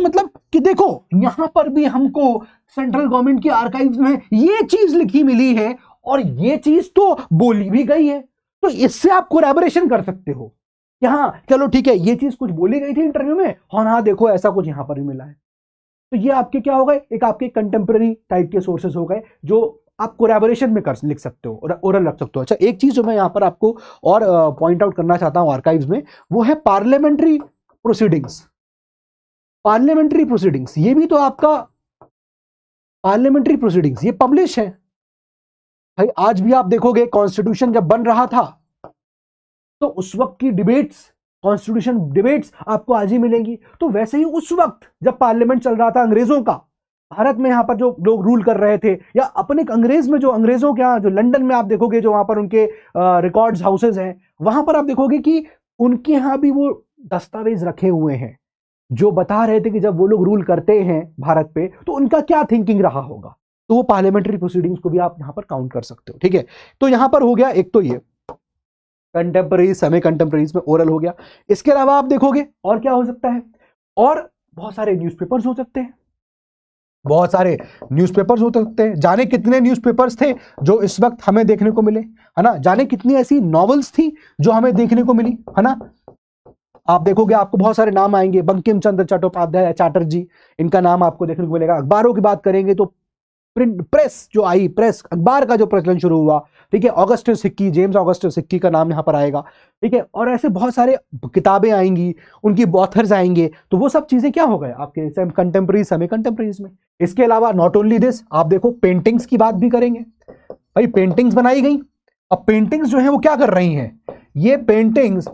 मतलब कि देखो यहां पर भी हमको सेंट्रल गवर्नमेंट की आर्काइव्स में ये चीज लिखी मिली है और ये चीज तो बोली भी गई है, तो इससे आप कोलैबोरेशन कर सकते हो कि हाँ चलो ठीक है ये चीज कुछ बोली गई थी इंटरव्यू में, हाँ देखो ऐसा कुछ यहां पर भी मिला है। तो ये आपके क्या हो गए, एक आपके कंटेम्प्रेरी टाइप के सोर्सेस हो गए जो आप कोलैबोरेशन में कर लिख सकते हो और ओरल रख सकते हो। अच्छा एक चीज जो मैं यहां पर आपको और पॉइंट आउट करना चाहता हूं आर्काइव्स में, वो है पार्लियामेंट्री प्रोसीडिंग्स। पार्लियामेंट्री प्रोसीडिंग्स ये भी तो आपका पार्लियामेंट्री प्रोसीडिंग्स ये पब्लिश है भाई। आज भी आप देखोगे कॉन्स्टिट्यूशन जब बन रहा था तो उस वक्त की डिबेट्स, कॉन्स्टिट्यूशन डिबेट्स आपको आज ही मिलेंगी। तो वैसे ही उस वक्त जब पार्लियामेंट चल रहा था अंग्रेजों का, भारत में यहां पर जो लोग रूल कर रहे थे, या अपने अंग्रेज में जो अंग्रेजों के यहाँ जो लंदन में आप देखोगे जो वहां पर उनके रिकॉर्ड्स हाउसेज हैं, वहां पर आप देखोगे कि उनके यहां भी वो दस्तावेज रखे हुए हैं जो बता रहे थे कि जब वो लोग रूल करते हैं भारत पे तो उनका क्या थिंकिंग रहा होगा। तो वो पार्लियामेंट्री प्रोसीडिंग्स को भी आप यहां पर काउंट कर सकते हो, ठीक है। तो यहां पर हो गया एक तो ये कंटेम्पररीज, सेमी कंटेम्पररीज में ओरल हो गया। इसके अलावा आप देखोगे और क्या हो सकता है, और बहुत सारे न्यूज़पेपर्स हो सकते हैं, बहुत सारे न्यूज़पेपर्स हो सकते हैं। जाने कितने न्यूज़पेपर्स थे जो इस वक्त हमें देखने को मिले, है ना। जाने कितनी ऐसी नॉवेल्स थी जो हमें देखने को मिली, है ना। आप देखोगे आपको बहुत सारे नाम आएंगे, बंकिम चंद्र चट्टोपाध्याय, चैटर्जी, इनका नाम आपको देखने को मिलेगा। अखबारों की बात करेंगे तो प्रिंट प्रेस जो आई, प्रेस अखबार का जो प्रचलन शुरू हुआ, ठीक है, Augustus Hickey, James Augustus Hickey का नाम यहां पर आएगा, ठीक है। और ऐसे बहुत सारे किताबें आएंगी, उनकी ऑथर्स आएंगे, तो वो सब चीजें क्या हो गए आपके कंटेम्प्रेरी, सेमी कंटेम्प्रेरीज में। इसके अलावा नॉट ओनली दिस, आप देखो पेंटिंग्स की बात भी करेंगे भाई। पेंटिंग्स बनाई गई, अब पेंटिंग्स जो है वो क्या कर रही हैं, ये पेंटिंग्स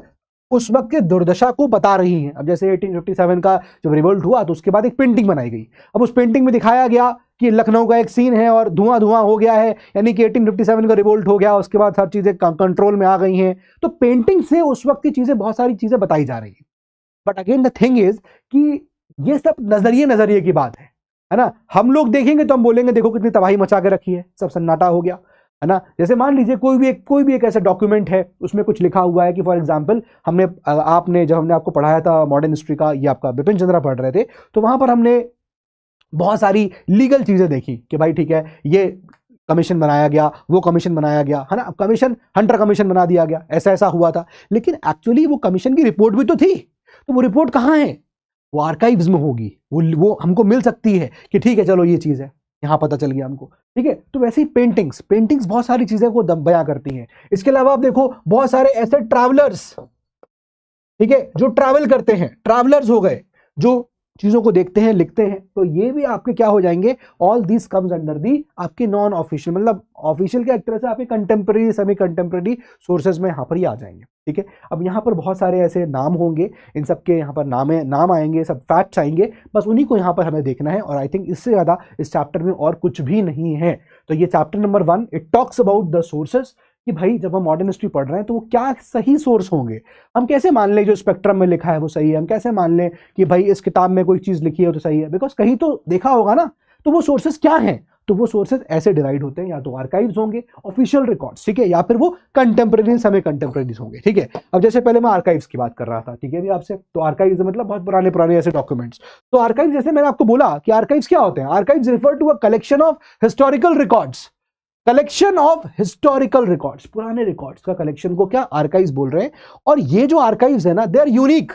उस वक्त के दुर्दशा को बता रही हैं। अब जैसे 1857 का जब रिवोल्ट हुआ तो उसके बाद एक पेंटिंग बनाई गई। अब उस पेंटिंग में दिखाया गया कि लखनऊ का एक सीन है और धुआं धुआं हो गया है, यानी कि 1857 का रिवोल्ट हो गया, उसके बाद हर चीजें कंट्रोल में आ गई हैं। तो पेंटिंग से उस वक्त की चीजें, बहुत सारी चीजें बताई जा रही हैं। But again the thing is कि ये सब नजरिए की बात है ना। हम लोग देखेंगे तो हम बोलेंगे देखो कितनी तबाही मचा के रखी है, सब सन्नाटा हो गया, है ना। जैसे मान लीजिए कोई भी एक ऐसा डॉक्यूमेंट है, उसमें कुछ लिखा हुआ है कि फॉर एग्जांपल हमने जब हमने आपको पढ़ाया था मॉडर्न हिस्ट्री का, ये आपका बिपिन चंद्रा पढ़ रहे थे, तो वहां पर हमने बहुत सारी लीगल चीजें देखी कि भाई ठीक है ये कमीशन बनाया गया, वो कमीशन बनाया गया, है ना। कमीशन, हंटर कमीशन बना दिया गया, ऐसा ऐसा हुआ था, लेकिन एक्चुअली वो कमीशन की रिपोर्ट भी तो थी। तो वो रिपोर्ट कहाँ है, वो आर्काइव्स में होगी, वो हमको मिल सकती है कि ठीक है चलो ये चीज है, यहां पता चल गया हमको, ठीक है। तो वैसे ही पेंटिंग्स बहुत सारी चीजें को बयां करती हैं। इसके अलावा आप देखो बहुत सारे ऐसे ट्रैवलर्स, ठीक है, जो ट्रैवल करते हैं, ट्रैवलर्स हो गए जो चीजों को देखते हैं, लिखते हैं, तो ये भी आपके क्या हो जाएंगे, all this comes under the आपके नॉन ऑफिशियल, मतलब ऑफिशियल के एक तरह से आपके कंटेम्प्रेरी, सेमी कंटेम्प्रेरी सोर्सेज में यहां पर ही आ जाएंगे, ठीक है। अब यहां पर बहुत सारे ऐसे नाम होंगे, इन सब के यहां पर नाम आएंगे, सब फैक्ट्स आएंगे, बस उन्हीं को यहां पर हमें देखना है। और आई थिंक इससे ज्यादा इस चैप्टर में और कुछ भी नहीं है। तो ये chapter number 1, it talks about the sources, कि भाई जब हम मॉडर्न हिस्ट्री पढ़ रहे हैं तो वो क्या सही सोर्स होंगे। हम कैसे मान लें जो स्पेक्ट्रम में लिखा है वो सही है, हम कैसे मान लें कि भाई इस किताब में कोई चीज लिखी है तो सही है, बिकॉज कहीं तो देखा होगा ना। तो वो सोर्सेज क्या हैं, तो वो सोर्सेज ऐसे डिवाइड होते हैं, या तो आर्काइव्स होंगे, ऑफिशियल रिकॉर्ड्स, ठीक है, या फिर वो कंटेम्प्रेरी, सेमी कंटेम्प्रेरी होंगे, ठीक है। अब जैसे पहले मैं आर्काइव्स की बात कर रहा था, ठीक है भी आपसे, तो आर्काइव्स मतलब बहुत पुराने ऐसे डॉक्यूमेंट्स। तो आर्काइव्स, जैसे मैंने आपको बोला कि आर्काइव्स क्या होते हैं, archives refer to a collection of historical records, कलेक्शन ऑफ हिस्टोरिकल रिकॉर्ड्स, पुराने रिकॉर्ड्स का कलेक्शन को क्या आर्काइव्स बोल रहे हैं। और ये जो आर्काइव्स है ना, दे आर यूनिक,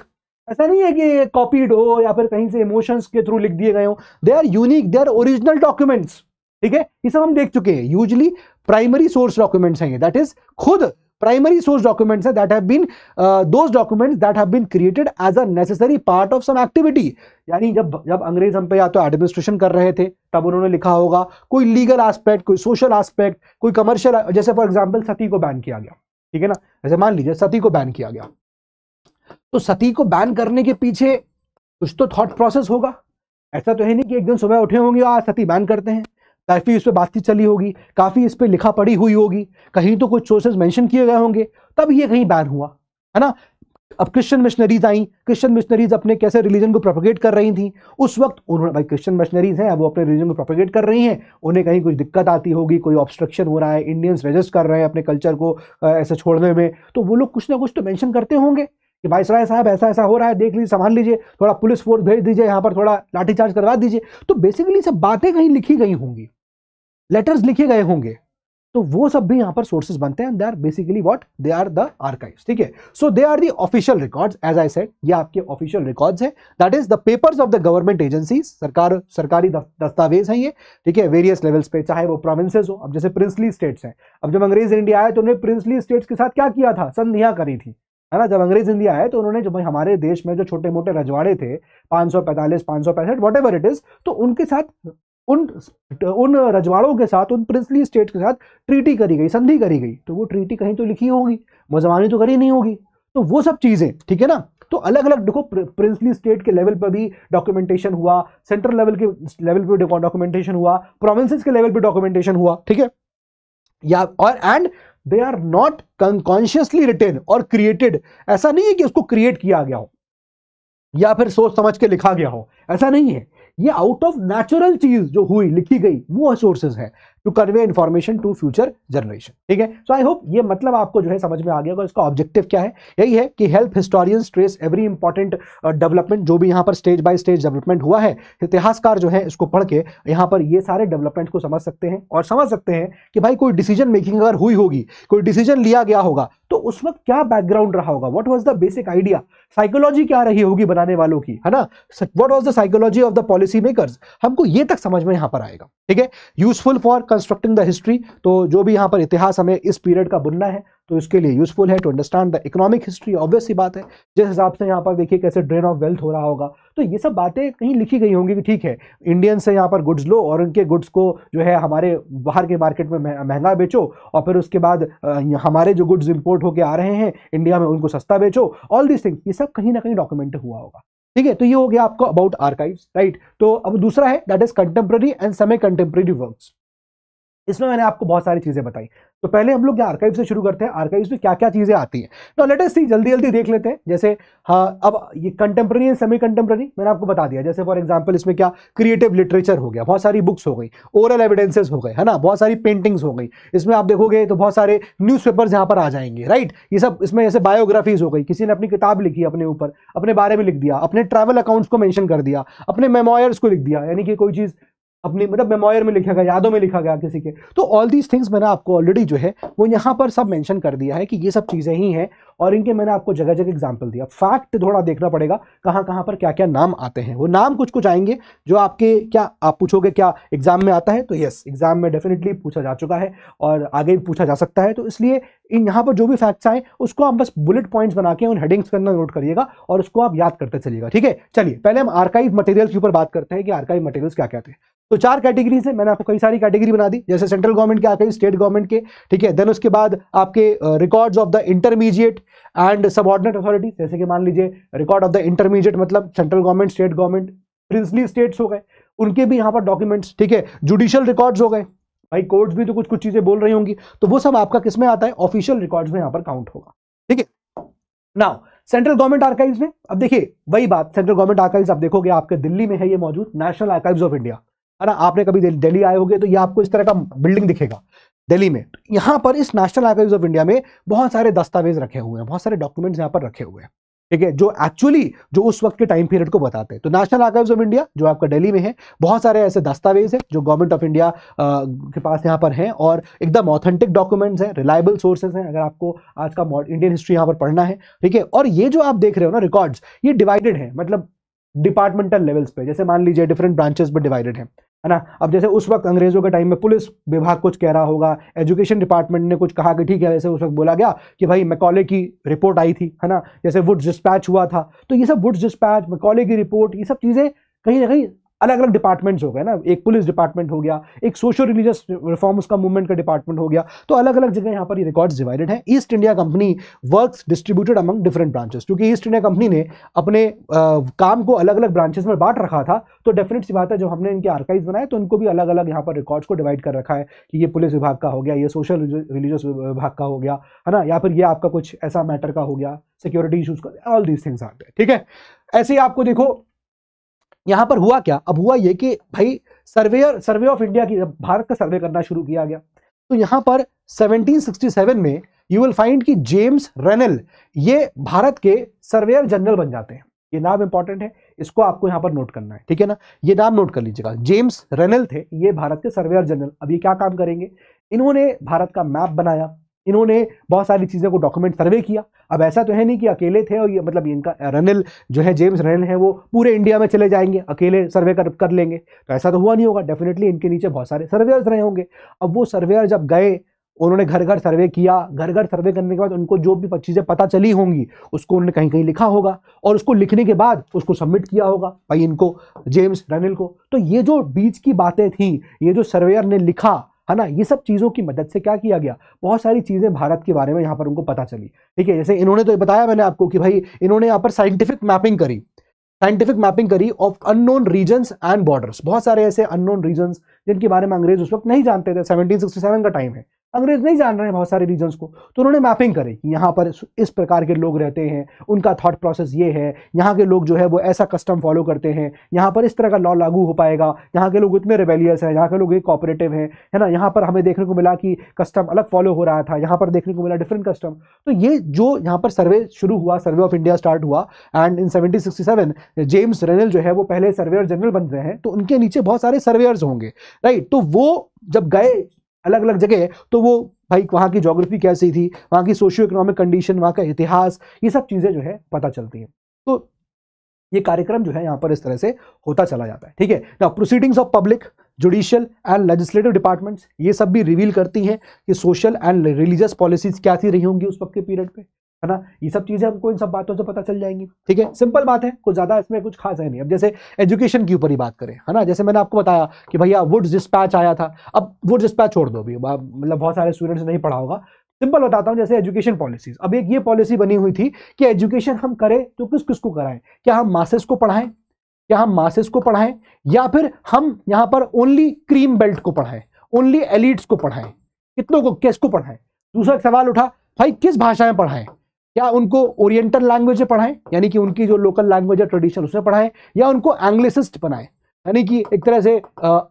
ऐसा नहीं है कि ये कॉपीड हो या फिर कहीं से इमोशंस के थ्रू लिख दिए गए हो, they are unique, they are original documents, ठीक है। ये सब हम देख चुके हैं, यूजुअली प्राइमरी सोर्स डॉक्यूमेंट्स हैं, दैट इज खुद प्राइमरी सोर्स डॉक्यूमेंट्स है, that have been those documents that have been created as a necessary part of some activity. यानी जब अंग्रेज हम पे या तो एडमिनिस्ट्रेशन कर रहे थे तब उन्होंने लिखा होगा, कोई लीगल एस्पेक्ट, कोई सोशल एस्पेक्ट, कोई कमर्शियल, जैसे फॉर एग्जांपल सती को बैन किया गया, ठीक है ना। जैसे मान लीजिए सती को बैन किया गया, तो सती को बैन करने के पीछे कुछ तो थॉट प्रोसेस होगा। ऐसा तो है नहीं कि एक दिन सुबह उठे होंगे आज सती बैन करते हैं, काफी इस पर बातचीत चली होगी, काफी इस पर लिखा पढ़ी हुई होगी, कहीं तो कुछ सोर्सेज मेंशन किए गए होंगे, तब ये कहीं बैन हुआ, है ना। अब क्रिश्चियन मिशनरीज आई, क्रिश्चियन मिशनरीज अपने कैसे रिलीजन को प्रोपेगेट कर रही थी उस वक्त, उन्होंने, भाई क्रिश्चियन मिशनरीज हैं, अब वो अपने रिलीजन को प्रोपेगेट कर रही हैं, उन्हें कहीं कुछ दिक्कत आती होगी, कोई ऑब्स्ट्रक्शन हो रहा है, इंडियंस रेजिस्ट कर रहे हैं अपने कल्चर को ऐसे छोड़ने में, तो वो लोग कुछ ना कुछ तो मेंशन करते होंगे कि वाइसराय साहब ऐसा ऐसा हो रहा है, देख लीजिए, संभाल लीजिए, थोड़ा पुलिस फोर्स भेज दीजिए, यहाँ पर थोड़ा लाठीचार्ज करवा दीजिए। तो बेसिकली सब बातें कहीं लिखी गई होंगी, लेटर्स लिखे गए होंगे, तो वो सब भी यहां पर सोर्सेज बनते हैं। They are basically what, they are the archives, ठीक है। So they are the official records, as I said, ये आपके ऑफिशियल रिकॉर्ड्स हैं, that is the papers of the government agencies, सरकारी दस्तावेज हैं ये, ठीक है, वेरियस लेवल्स पे, चाहे वो प्रोविंसेस हो। अब जैसे प्रिंसली स्टेट्स हैं, अब जब अंग्रेज इंडिया आए तो उन्होंने प्रिंसली स्टेट्स के साथ क्या किया था, संधियां करी थी, है ना। जब अंग्रेज इंडिया आए तो उन्होंने, जो भाई हमारे देश में जो छोटे मोटे रजवाड़े थे 545 565 वॉट एवर इट इज, तो उनके साथ, उन रजवाड़ों के साथ, उन प्रिंसली स्टेट्स के साथ ट्रीटी करी गई, संधि करी गई, तो वो ट्रीटी कहीं तो लिखी होगी, मुजमानी तो करी नहीं होगी, तो वो सब चीजें, ठीक है ना। तो अलग अलग देखो, प्रिंसली स्टेट के लेवल पर भी डॉक्यूमेंटेशन हुआ, सेंट्रल लेवल पे डॉक्यूमेंटेशन हुआ, प्रोविंसेस के लेवल पे डॉक्यूमेंटेशन हुआ, ठीक है, या और and they are not consciously written और क्रिएटेड। ऐसा नहीं है कि उसको क्रिएट किया गया हो या फिर सोच समझ के लिखा गया हो, ऐसा नहीं है, ये आउट ऑफ नेचुरल चीज जो हुई, लिखी गई, वो सोर्सेज है to convey information to future generation, ठीक है। सो आई होप ये मतलब आपको जो है समझ में आ गया होगा। इसका ऑब्जेक्टिव क्या है, यही है कि help historians trace every important development, जो भी यहाँ पर स्टेज बाय स्टेज डेवलपमेंट हुआ है, इतिहासकार जो है इसको पढ़ के यहाँ पर ये सारे डेवलपमेंट को समझ सकते हैं, और समझ सकते हैं कि भाई कोई डिसीजन मेकिंग अगर हुई होगी, कोई डिसीजन लिया गया होगा, तो उस वक्त क्या बैकग्राउंड रहा होगा, what was the basic idea, psychology क्या रही होगी बनाने वालों की, है ना, what was the psychology of the policy makers, हमको ये तक समझ में यहां पर आएगा, ठीक है। Useful for constructing the history, तो जो भी यहां पर इतिहास हमें इस पीरियड का बुनना है तो इसके लिए यूजफुल है। To understand the economic history, obvious सी बात है, जिस हिसाब से यहाँ पर देखिए कैसे ड्रेन ऑफ वेल्थ हो रहा होगा, तो ये सब बातें कहीं लिखी गई होंगी कि ठीक है, इंडियन से यहाँ पर गुड्स लो और उनके गुड्स को जो है हमारे बाहर के मार्केट में महंगा बेचो, और फिर उसके बाद हमारे जो गुड्स इंपोर्ट होके आ रहे हैं इंडिया में उनको सस्ता बेचो, ऑल दिस थिंग्स, ये सब कहीं ना कहीं डॉक्यूमेंट हुआ होगा, ठीक है। तो ये हो गया आपको अबाउट आर्काइव्स, राइट। तो अब दूसरा है that is contemporary and semi contemporary works. इसमें मैंने आपको बहुत सारी चीजें बताई, तो पहले हम लोग आर्काइव से शुरू करते हैं, आर्काइव्स में क्या क्या चीजें आती हैं, तो लेट अस सी, जल्दी जल्दी देख लेते हैं। जैसे हाँ, अब ये कंटेम्प्रेरी एंड सेमी कंटेम्प्रेरी मैंने आपको बता दिया। जैसे फॉर एग्जांपल इसमें क्या, क्रिएटिव लिटरेचर हो गया, बहुत सारी बुक्स हो गई, ओरल एविडेंसेस हो गए, है ना, बहुत सारी पेंटिंग्स हो गई, इसमें आप देखोगे तो बहुत सारे न्यूज़पेपर्स यहाँ पर आ जाएंगे, राइट। ये सब इसमें जैसे बायोग्राफीज हो गई, किसी ने अपनी किताब लिखी, अपने ऊपर अपने बारे में लिख दिया, अपने ट्रैवल अकाउंट्स को मेंशन कर दिया, अपने मेमोयर्स को लिख दिया, यानी कि कोई चीज अपनी मतलब मेमोयर में लिखा गया, यादों में लिखा गया किसी के, तो ऑल दीज थिंग्स मैंने आपको ऑलरेडी जो है वो यहाँ पर सब मेंशन कर दिया है कि ये सब चीजें ही हैं, और इनके मैंने आपको जगह जगह एग्जांपल दिया। फैक्ट थोड़ा देखना पड़ेगा कहाँ कहाँ पर क्या क्या नाम आते हैं, वो नाम कुछ कुछ आएंगे जो आपके, क्या आप पूछोगे क्या एग्जाम में आता है, तो यस, एग्जाम में डेफिनेटली पूछा जा चुका है और आगे भी पूछा जा सकता है, तो इसलिए इन यहाँ पर जो भी फैक्ट्स आए उसको आप बस बुलेट पॉइंट्स बना के उन हेडिंग्स करना नोट करिएगा और उसको आप याद करते चलिएगा, ठीक है। चलिए पहले हम आर्काइव मटेरियल के ऊपर बात करते हैं कि आर्काइव मटेरियल्स क्या क्या थे। तो 4 कैटेगरीज है, मैंने आपको कई सारी कैटेगरी बना दी, जैसे सेंट्रल गवर्नमेंट के आर्काइव, स्टेट गवर्नमेंट के, ठीक है। देन उसके बाद आपके records of the intermediate and subordinate authority, जैसे कि मान लीजिए रिकॉर्ड ऑफ द इंटरमीडिएट मतलब central government, state government, princely states हो गए, उनके भी यहाँ पर डॉक्यूमेंट्स, ठीक है। जुडिशियल रिकॉर्ड्स हो गए, भाई कोर्ट्स भी तो कुछ कुछ चीजें बोल रही होंगी, तो वो सब आपका किस में आता है, ऑफिशियल रिकॉर्ड्स में यहाँ पर काउंट होगा, ठीक है। नाउ सेंट्रल गवर्नमेंट आर्काइव्स में, अब देखिए वही बात, सेंट्रल गवर्नमेंट आर्काइव्स आप देखोगे आपके दिल्ली में है ये मौजूद, नेशनल आर्काइव्स ऑफ इंडिया, है ना। आपने कभी दिल्ली आए होंगे तो ये आपको इस तरह का बिल्डिंग दिखेगा दिल्ली में। यहाँ पर इस नेशनल आर्काइव्स ऑफ इंडिया में बहुत सारे दस्तावेज रखे हुए हैं, बहुत सारे डॉक्यूमेंट्स यहाँ पर रखे हुए हैं, ठीक है, जो एक्चुअली जो उस वक्त के टाइम पीरियड को बताते हैं। तो नेशनल आर्काइव्स ऑफ इंडिया जो आपका दिल्ली में है, बहुत सारे ऐसे दस्तावेज हैं जो गवर्नमेंट ऑफ इंडिया के पास यहाँ पर हैं और एकदम ऑथेंटिक डॉक्यूमेंट्स हैं, रिलायबल सोर्सेज हैं, अगर आपको आज का इंडियन हिस्ट्री यहाँ पर पढ़ना है, ठीक है। और ये जो आप देख रहे हो ना रिकॉर्ड्स, ये डिवाइडेड है, मतलब डिपार्टमेंटल लेवल्स पे, जैसे मान लीजिए डिफरेंट ब्रांचेस में डिवाइडेड है ना। अब जैसे उस वक्त अंग्रेजों के टाइम में पुलिस विभाग कुछ कह रहा होगा, एजुकेशन डिपार्टमेंट ने कुछ कहा कि ठीक है, जैसे उस वक्त बोला गया कि भाई मैकॉले की रिपोर्ट आई थी, है ना, जैसे वुड्स डिस्पैच हुआ था, तो ये सब वुड्स डिस्पैच, मैकॉले की रिपोर्ट, ये सब चीजें कहीं ना कहीं अलग अलग डिपार्टमेंट्स हो गए ना, एक पुलिस डिपार्टमेंट हो गया, एक सोशल रिलीजियस रिफॉर्म्स का मूवमेंट का डिपार्टमेंट हो गया, तो अलग अलग जगह यहाँ पर ये रिकॉर्ड्स डिवाइडेड है। East India company works distributed among different branches, क्योंकि ईस्ट इंडिया कंपनी ने अपने काम को अलग अलग ब्रांचेस में बांट रखा था, तो डेफिनेट सी बात है जब हमने इनके आर्काइव्स बनाए तो इनको भी अलग अलग यहाँ पर रिकॉर्ड्स को डिवाइड कर रखा है कि ये पुलिस विभाग का हो गया, ये सोशल रिलीजियस विभाग का हो गया, है ना, या फिर ये आपका कुछ ऐसा मैटर का हो गया, सिक्योरिटी इशूज का, ऑल दीज थिंग्स आते हैं। ठीक है, ऐसे ही आपको देखो यहां पर हुआ क्या, अब हुआ ये कि भाई सर्वे ऑफ इंडिया की भारत का सर्वे करना शुरू किया गया, तो यहां पर 1767 में यू विल फाइंड कि जेम्स रेनेल ये भारत के सर्वेयर जनरल बन जाते हैं। ये नाम इंपॉर्टेंट है, इसको आपको यहां पर नोट करना है, ठीक है ना, ये नाम नोट कर लीजिएगा। जेम्स रेनेल थे ये भारत के सर्वेयर जनरल। अब ये क्या काम करेंगे, इन्होंने भारत का मैप बनाया, इन्होंने बहुत सारी चीज़ों को डॉक्यूमेंट सर्वे किया। अब ऐसा तो है नहीं कि अकेले थे और ये मतलब इनका रेनेल जो है, जेम्स रेनेल है, वो पूरे इंडिया में चले जाएंगे अकेले सर्वे कर लेंगे, तो ऐसा तो हुआ नहीं होगा। डेफिनेटली इनके नीचे बहुत सारे सर्वेयर्स रहे होंगे। अब वो सर्वेयर जब गए, उन्होंने घर घर सर्वे किया, घर घर सर्वे करने के बाद उनको जो भी चीज़ें पता चली होंगी उसको उन्होंने कहीं कहीं लिखा होगा, और उसको लिखने के बाद उसको सबमिट किया होगा भाई इनको, जेम्स रेनेल को। तो ये जो बीच की बातें थी, ये जो सर्वेयर ने लिखा है ना, ये सब चीज़ों की मदद से क्या किया गया, बहुत सारी चीज़ें भारत के बारे में यहाँ पर उनको पता चली। ठीक है, जैसे इन्होंने तो बताया मैंने आपको कि भाई इन्होंने यहाँ पर साइंटिफिक मैपिंग करी of unknown regions and borders. बहुत सारे ऐसे अननोन रीजन्स जिनके बारे में अंग्रेज उस वक्त नहीं जानते थे, 1767 का टाइम है, अंग्रेज नहीं जान रहे हैं बहुत सारे रीजन्स को, तो उन्होंने मैपिंग करी कि यहाँ पर इस प्रकार के लोग रहते हैं, उनका थॉट प्रोसेस ये है, यहाँ के लोग जो है वो ऐसा कस्टम फॉलो करते हैं, यहाँ पर इस तरह का लॉ लागू हो पाएगा, यहाँ के लोग इतने रिबेलियस हैं, यहाँ के लोग एक कोऑपरेटिव हैं, है ना, यहाँ पर हमें देखने को मिला कि कस्टम अलग फॉलो हो रहा था, यहाँ पर देखने को मिला डिफरेंट कस्टम। तो ये जो यहाँ पर सर्वे शुरू हुआ, सर्वे ऑफ इंडिया स्टार्ट हुआ, एंड इन 1767 जेम्स रेनेल जो है वो पहले सर्वेयर जनरल बन रहे हैं, तो उनके नीचे बहुत सारे सर्वेयर्स होंगे, राइट। तो वो जब गए अलग अलग जगह, तो वो भाई वहाँ की ज्योग्राफी कैसी थी, वहाँ की सोशियो इकोनॉमिक कंडीशन, वहाँ का इतिहास, ये सब चीज़ें जो है पता चलती हैं। तो ये कार्यक्रम जो है यहाँ पर इस तरह से होता चला जाता है। ठीक है, now proceedings of public, judicial and legislative departments, ये सब भी रिवील करती हैं कि सोशल एंड रिलीजियस पॉलिसीज क्या थी रही होंगी उस वक्त के पीरियड पे, है ना। ये सब चीजें हमको इन सब बातों से पता चल जाएंगी। ठीक है, सिंपल बात है, कुछ ज्यादा इसमें कुछ खास है नहीं। अब जैसे एजुकेशन के ऊपर ही बात करें, है ना, जैसे मैंने आपको बताया कि भैया वुड्स डिस्पैच आया था। अब वुड्स डिस्पैच छोड़ दो, अभी मतलब बहुत सारे स्टूडेंट्स नहीं पढ़ा होगा, सिंपल बताता हूं। जैसे एजुकेशन पॉलिसीज, अब एक ये पॉलिसी बनी हुई थी कि एजुकेशन हम करें तो किस किस को कराएं, क्या हम मासेस को पढ़ाएं, या फिर हम यहाँ पर ओनली क्रीम बेल्ट को पढ़ाएं, ओनली एलिट्स को पढ़ाएं, कितनों को, किसको पढ़ाएं। दूसरा सवाल उठा, भाई किस भाषा में पढ़ाएं, क्या उनको ओरिएंटल लैंग्वेज में पढ़ाएं, यानी कि उनकी जो लोकल लैंग्वेज है ट्रेडिशन उसमें पढ़ाएं, या उनको एंग्लिसिस्ट बनाएं, यानी कि एक तरह से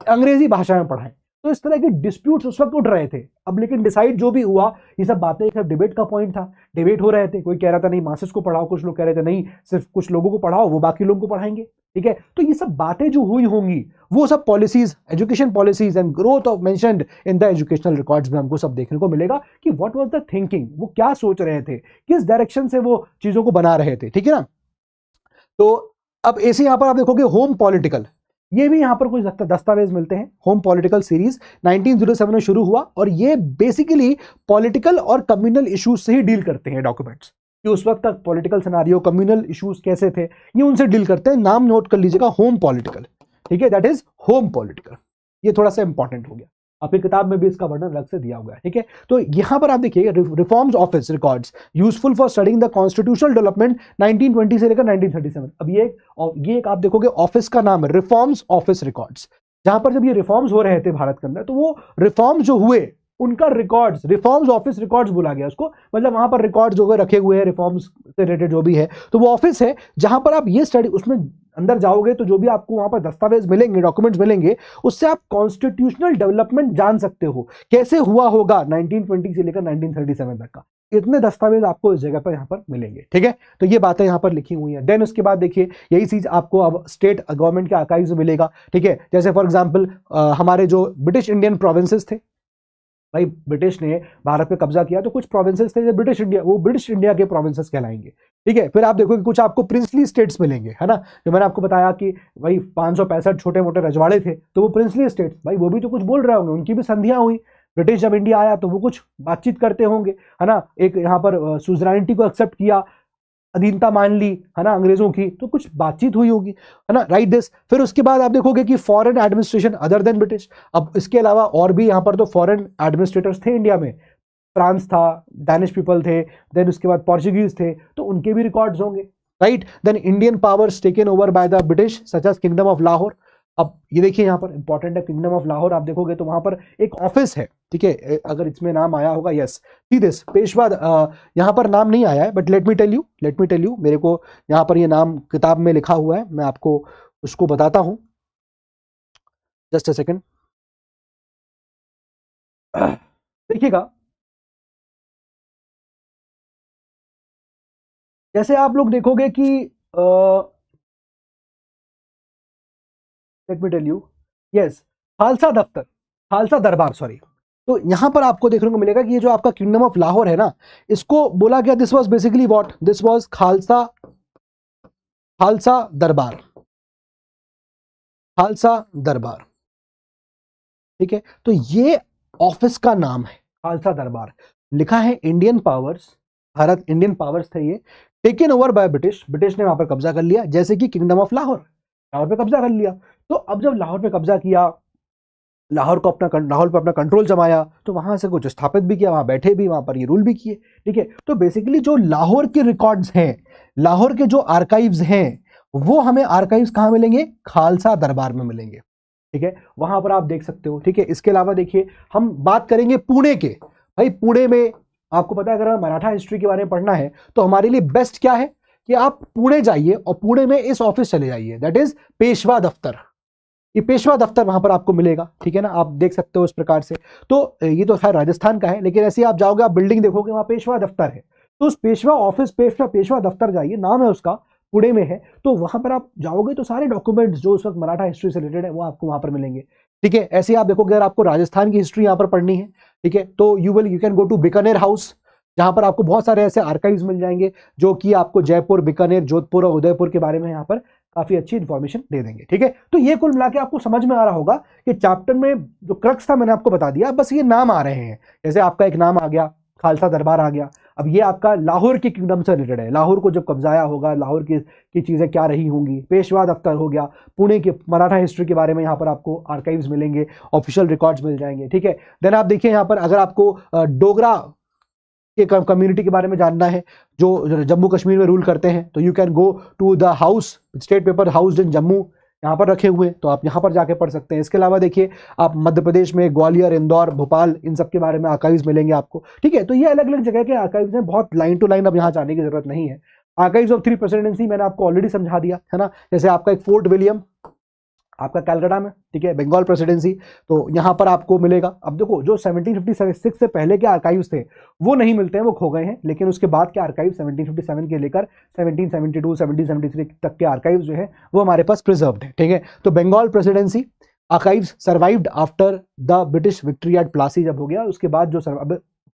अंग्रेजी भाषा में पढ़ाएं। तो इस तरह के डिस्प्यूट्स उस वक्त उठ रहे थे। अब लेकिन डिसाइड जो भी हुआ, ये सब बातें एक डिबेट का पॉइंट था, डिबेट हो रहे थे। कोई कह रहा था नहीं मासेस को पढ़ाओ, कुछ लोग कह रहे थे नहीं सिर्फ कुछ लोगों को पढ़ाओ, वो बाकी लोगों को पढ़ाएंगे। ठीक है, तो ये सब बातें जो हुई होंगी वो सब policies, education policies and growth of mentioned in the educational records में हमको सब देखने को मिलेगा कि व्हाट वाज द थिंकिंग, वो क्या सोच रहे थे, किस डायरेक्शन से वो चीजों को बना रहे थे। ठीक है ना। तो अब ऐसे यहां पर आप देखोगे होम पॉलिटिकल, ये भी यहां पर कुछ दस्तावेज मिलते हैं। होम पॉलिटिकल सीरीज 1907 में शुरू हुआ, और ये बेसिकली पॉलिटिकल और कम्युनल इश्यूज से ही डील करते हैं डॉक्यूमेंट्स, कि उस वक्त तक पॉलिटिकल सिनारियो, कम्युनल इश्यूज कैसे थे, ये उनसे डील करते हैं। नाम नोट कर लीजिएगा, होम पॉलिटिकल। ठीक है, दैट इज होम पॉलिटिकल। ये थोड़ा सा इंपॉर्टेंट हो गया, आपकी किताब में भी इसका वर्णन अलग से दिया हुआ है। ठीक है, तो यहां पर आप देखिए reforms office records useful for studying the constitutional development 1920 से लेकर 1937। अब ये एक आप देखोगे ऑफिस का नाम है रिफॉर्म्स ऑफिस रिकॉर्ड्स, जहां पर जब ये रिफॉर्म्स हो रहे थे भारत के अंदर, तो वो रिफॉर्म्स जो हुए उनका रिकॉर्ड्स, रिफॉर्म्स ऑफिस रिकॉर्ड्स बोला गया उसको, मतलब वहां पर रिकॉर्ड्स जो रखे हुए हैं रिफॉर्म्स से रिलेटेड जो भी है, तो वो ऑफिस है जहां पर आप ये स्टडी, उसमें अंदर जाओगे तो जो भी आपको वहां पर दस्तावेज मिलेंगे, डॉक्यूमेंट्स मिलेंगे, उससे आप कॉन्स्टिट्यूशनल डेवलपमेंट जान सकते हो, कैसे हुआ होगा 1920 से लेकर 1937 तक का। इतने दस्तावेज आपको इस जगह पर यहाँ पर मिलेंगे। ठीक है, तो ये बातें यहाँ पर लिखी हुई हैं। देन उसके बाद देखिए यही चीज आपको अब स्टेट गवर्नमेंट के आर्काइव्स में मिलेगा। ठीक है, जैसे फॉर एग्जाम्पल हमारे जो ब्रिटिश इंडियन प्रोविंसेस थे, भाई ब्रिटिश ने भारत पे कब्जा किया, तो कुछ प्रोविंसेस थे जो ब्रिटिश इंडिया, वो ब्रिटिश इंडिया के प्रोविंसेस कहलाएंगे। ठीक है, फिर आप देखोगे कुछ आपको प्रिंसली स्टेट्स मिलेंगे, है ना, जो मैंने आपको बताया कि भाई 565 छोटे मोटे रजवाड़े थे, तो वो प्रिंसली स्टेट्स, भाई वो भी तो कुछ बोल रहे होंगे, उनकी भी संधियां हुई। ब्रिटिश जब इंडिया आया तो वो कुछ बातचीत करते होंगे, है ना, एक यहाँ पर सुजरानिटी को एक्सेप्ट किया। अधीनता मान ली है ना अंग्रेजों की, तो कुछ बातचीत हुई होगी, है ना, राइट दिस। फिर उसके बाद आप देखोगे कि foreign administration other than British. अब इसके अलावा और भी यहाँ पर तो फॉरेन एडमिनिस्ट्रेटर्स थे इंडिया में, फ्रांस था, डैनिश पीपल थे, देन उसके बाद पोर्चुगीज थे, तो उनके भी रिकॉर्ड्स होंगे, right. Then Indian powers taken over by the British such as kingdom of Lahore. अब ये देखिए यहाँ पर इंपॉर्टेंट है, किंगडम ऑफ लाहौर आप देखोगे तो वहां पर एक ऑफिस है, ठीक है, अगर इसमें नाम आया होगा, यस, सी दिस पेशवा, यहाँ पर नाम नहीं आया है, but let me tell you, मेरे को यहाँ पर ये नाम किताब में लिखा हुआ है, मैं आपको उसको बताता हूं, जस्ट अ सेकेंड। देखिएगा, जैसे आप लोग देखोगे कि let me tell you, yes, Khalsa Daftar, Khalsa दरबार, सॉरी। तो यहां पर आपको देखने को मिलेगा कि ये जो आपका किंगडम ऑफ लाहौर है ना, इसको बोला गया, this was basically what, this was Khalsa, Khalsa दरबार, खालसा दरबार, ठीक है। तो ये ऑफिस का नाम है खालसा दरबार, लिखा है Indian powers, Bharat Indian powers थे ये, taken over by British, British ने वहां पर कब्जा कर लिया, जैसे कि किंगडम ऑफ लाहौर, लाहौर पे कब्जा कर लिया। तो अब जब लाहौर पे कब्जा किया, लाहौर पे अपना कंट्रोल जमाया, तो वहां से कुछ स्थापित भी किया, वहां बैठे भी, वहां पर ये रूल भी किए, ठीक है। तो बेसिकली जो लाहौर के रिकॉर्ड्स हैं, लाहौर के जो आर्काइव्स हैं, वो हमें आर्काइव्स कहां मिलेंगे, खालसा दरबार में मिलेंगे, ठीक है, वहां पर आप देख सकते हो, ठीक है। इसके अलावा देखिए, हम बात करेंगे पुणे के, भाई पुणे में आपको पता है, अगर मराठा हिस्ट्री के बारे में पढ़ना है तो हमारे लिए बेस्ट क्या है कि आप पुणे जाइए और पुणे में इस ऑफिस चले जाइए, दैट इज पेशवा दफ्तर, ये पेशवा दफ्तर वहां पर आपको मिलेगा, ठीक है ना, आप देख सकते हो इस प्रकार से। तो ये तो खैर राजस्थान का है, लेकिन ऐसे ही आप जाओगे, आप बिल्डिंग देखोगे वहां पेशवा दफ्तर है, तो उस पेशवा ऑफिस, पेशवा दफ्तर जाइए, नाम है उसका, पुणे में है। तो वहां पर आप जाओगे तो सारे डॉक्यूमेंट्स जो उस वक्त मराठा हिस्ट्री से रिलेटेड है वो आपको वहां पर मिलेंगे, ठीक है। ऐसे ही आप देखोगे, अगर आपको राजस्थान की हिस्ट्री यहाँ पर पढ़नी है, ठीक है, तो you can go to Bikaner house, जहां पर आपको बहुत सारे ऐसे आर्काइव्स मिल जाएंगे जो कि आपको जयपुर, बीकानेर, जोधपुर और उदयपुर के बारे में यहाँ पर काफी अच्छी इंफॉर्मेशन दे देंगे, ठीक है। तो ये कुल मिला के आपको समझ में आ रहा होगा कि चैप्टर में जो क्रक्स था मैंने आपको बता दिया, बस ये नाम आ रहे हैं, जैसे आपका एक नाम आ गया, खालसा दरबार आ गया। अब ये आपका लाहौर की किंगडम से रिलेटेड है, लाहौर को जब कब्जाया होगा, लाहौर की चीजें क्या रही होंगी, पेशवा दफ्तर हो गया, पुणे के मराठा हिस्ट्री के बारे में यहाँ पर आपको आर्काइव्स मिलेंगे, ऑफिशियल रिकॉर्ड्स मिल जाएंगे, ठीक है। देन आप देखिए यहाँ पर, अगर आपको डोगरा के कम्युनिटी के बारे में जानना है जो जम्मू कश्मीर में रूल करते हैं, तो you can go to the house, state paper house in Jammu, यहाँ पर रखे हुए, तो आप यहाँ पर जाके पढ़ सकते हैं। इसके अलावा देखिए, आप मध्य प्रदेश में ग्वालियर, इंदौर, भोपाल, इन सब के बारे में आर्काइव्स मिलेंगे आपको, ठीक है। तो ये अलग अलग जगह के आर्काइव्स हैं, बहुत लाइन टू लाइन अब यहाँ जाने की जरूरत नहीं है। आर्काइव्स ऑफ 3 प्रेसिडेंसी मैंने आपको ऑलरेडी समझा दिया है ना, जैसे आपका एक फोर्ट विलियम आपका कलकत्ता में, ठीक है, बंगाल प्रेसिडेंसी, तो यहाँ पर आपको मिलेगा। अब देखो, जो 1756 से पहले के आर्काइव्स थे वो नहीं मिलते हैं, वो खो गए हैं, लेकिन उसके बाद के आर्काइव 1757 के लेकर 1772 1773 तक के आर्काइव्स जो है वो हमारे पास प्रिजर्व्ड है, ठीक है। तो Bengal presidency archives survived after the British victory at Plassey, जब हो गया उसके बाद जो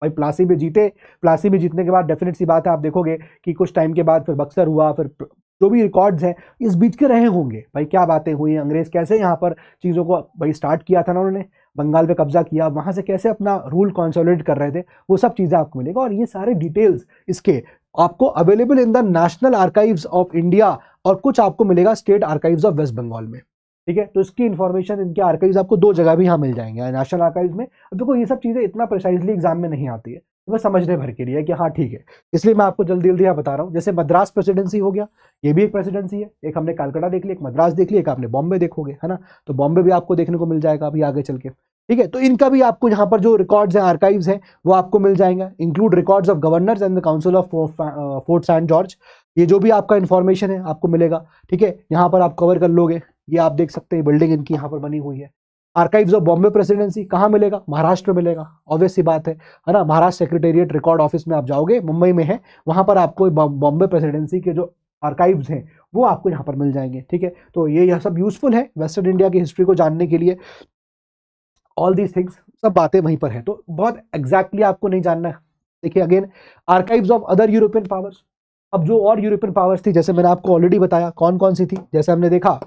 भाई प्लासी में जीते, प्लासी में जीतने के बाद डेफिनेट सी बात है, आप देखोगे कि कुछ टाइम के बाद फिर बक्सर हुआ, फिर जो भी रिकॉर्ड्स हैं इस बीच के रहे होंगे, भाई क्या बातें हुई, अंग्रेज कैसे यहाँ पर चीज़ों को भाई स्टार्ट किया था ना, उन्होंने बंगाल पे कब्जा किया, वहां से कैसे अपना रूल कंसोलिडेट कर रहे थे, वो सब चीज़ें आपको मिलेगा। और ये सारे डिटेल्स इसके आपको available in the National Archives of India, और कुछ आपको मिलेगा state archives of West Bengal में, ठीक है। तो इसकी इन्फॉर्मेशन, इनके आर्काइव्स आपको 2 जगह भी यहाँ मिल जाएंगे, नेशनल आर्काइव्स में। अब देखो, ये सब चीज़ें इतना प्रिसाइजली एग्जाम में नहीं आती है, बस समझने भर के लिए कि हाँ ठीक है, इसलिए मैं आपको जल्दी जल्दी यहाँ बता रहा हूँ। जैसे मद्रास प्रेसिडेंसी हो गया, ये भी एक प्रेसिडेंसी है, एक हमने कलकत्ता देख लिया, एक मद्रास देख लिया, एक आपने बॉम्बे देखोगे, है ना, तो बॉम्बे भी आपको देखने को मिल जाएगा अभी आगे चल के, ठीक है। तो इनका भी आपको यहाँ पर जो रिकॉर्ड्स हैं, आर्काइव्स हैं, वो आपको मिल जाएंगे, include records of governors and the council of Fort Saint George, ये जो भी आपका इन्फॉर्मेशन है आपको मिलेगा, ठीक है। यहाँ पर आप कवर कर लोगे, ये आप देख सकते हैं, बिल्डिंग इनकी यहाँ पर बनी हुई है। आर्काइव्स ऑफ बॉम्बे प्रेसिडेंसी कहाँ मिलेगा, महाराष्ट्र में मिलेगा, ऑब्वियस सी बात है ना, महाराष्ट्र सेक्रेटेरिएट रिकॉर्ड ऑफिस में आप जाओगे, मुंबई में है, वहां पर आपको बॉम्बे प्रेसिडेंसी के जो आर्काइव्स हैं वो आपको यहाँ पर मिल जाएंगे, ठीक है। तो ये सब यूजफुल है वेस्टर्न इंडिया की हिस्ट्री को जानने के लिए, ऑल दीज थिंग्स, सब बातें वहीं पर है, तो बहुत एग्जैक्टली आपको नहीं जानना है। देखिए again, archives of other European powers, अब जो और यूरोपियन पावर्स थी, जैसे मैंने आपको ऑलरेडी बताया कौन कौन सी थी, जैसे हमने देखा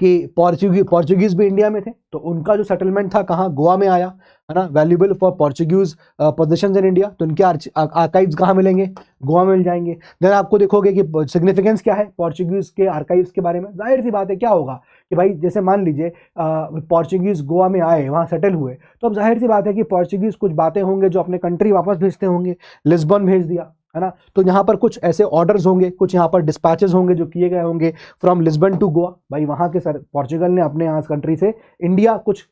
कि पोर्चुगीज भी इंडिया में थे, तो उनका जो सेटलमेंट था कहाँ, गोवा में आया, है ना। Valuable for Portuguese positions in India, तो उनके आर्काइव्स कहाँ मिलेंगे, गोवा में मिल जाएंगे। देन आपको देखोगे कि सिग्निफिकेंस क्या है पोर्चुगीज के आर्काइव्स के बारे में। जाहिर सी बात है क्या होगा कि भाई जैसे मान लीजिए पोर्चुगीज गोवा में आए, वहाँ सेटल हुए, तो अब जाहिर सी बात है कि पोर्चुगीज कुछ बातें होंगे जो अपने कंट्री वापस भेजते होंगे, लिस्बन भेज दिया, है ना। तो यहाँ पर कुछ ऐसे ऑर्डर्स होंगे, कुछ यहाँ पर डिस्पैचेस होंगे जो किए गए होंगे फ्रॉम लिस्बन टू गोवा। भाई वहाँ के पोर्चुगल ने अपने यहाँ कंट्री से इंडिया कुछ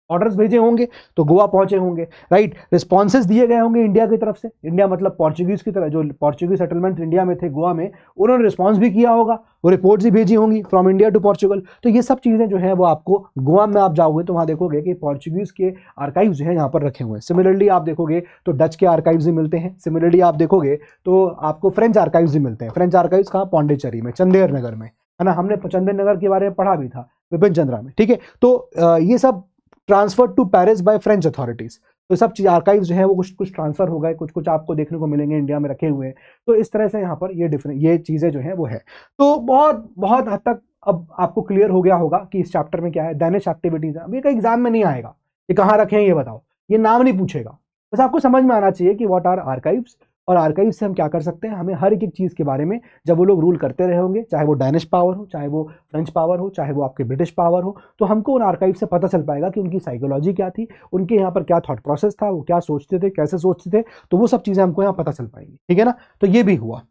ऑर्डर्स भेजे होंगे, तो गोवा पहुंचे होंगे, राइट। रिस्पॉन्सेज दिए गए होंगे इंडिया की तरफ से, इंडिया मतलब पोर्चुगीज की तरफ, जो पोर्चुगीज सेटलमेंट इंडिया में थे गोवा में, उन्होंने रिस्पॉन्स भी किया होगा, वो रिपोर्ट्स भी भेजी होंगी फ्रॉम इंडिया टू पोर्चुगल। तो ये सब चीज़ें जो है वो आपको गोवा में आप जाओगे तो वहाँ देखोगे कि पोर्चुगीज के आर्काइव्स जो है यहाँ पर रखे हुए हैं। सिमिलरली आप देखोगे तो डच के आर्काइव्स भी मिलते हैं। सिमिलरली आप देखोगे तो आपको फ्रेंच आर्काइव्स भी मिलते हैं। फ्रेंच आर्काइव्स कहाँ, पौंडीचेरी में, चंदेर नगर में, है ना। हमने चंदेर नगर के बारे में पढ़ा भी था विपिन चंद्रा में, ठीक है। तो ये सब transfer to Paris by French authorities, तो सब चीज आर्काइव्स जो है वो कुछ ट्रांसफर हो गए, कुछ आपको देखने को मिलेंगे इंडिया में रखे हुए। तो इस तरह से यहाँ पर ये चीजें जो है वो है। तो बहुत हद तक अब आपको क्लियर हो गया होगा कि इस चैप्टर में क्या है, दैनिश एक्टिविटीज है। अब ये एग्जाम में नहीं आएगा ये कहाँ रखे हैं ये बताओ, ये नाम नहीं पूछेगा, बस आपको समझ में आना चाहिए कि व्हाट आर आर्काइव्स, और आर्काइव से हम क्या कर सकते हैं। हमें हर एक चीज़ के बारे में जब वो लोग रूल करते रहे होंगे, चाहे वो डैनिश पावर हो, चाहे वो फ्रेंच पावर हो, चाहे वो आपके ब्रिटिश पावर हो, तो हमको उन आर्काइव से पता चल पाएगा कि उनकी साइकोलॉजी क्या थी, उनके यहाँ पर क्या थॉट प्रोसेस था, वो क्या सोचते थे, कैसे सोचते थे, तो वो सब चीज़ें हमको यहाँ पता चल पाएंगी, ठीक है ना। तो ये भी हुआ।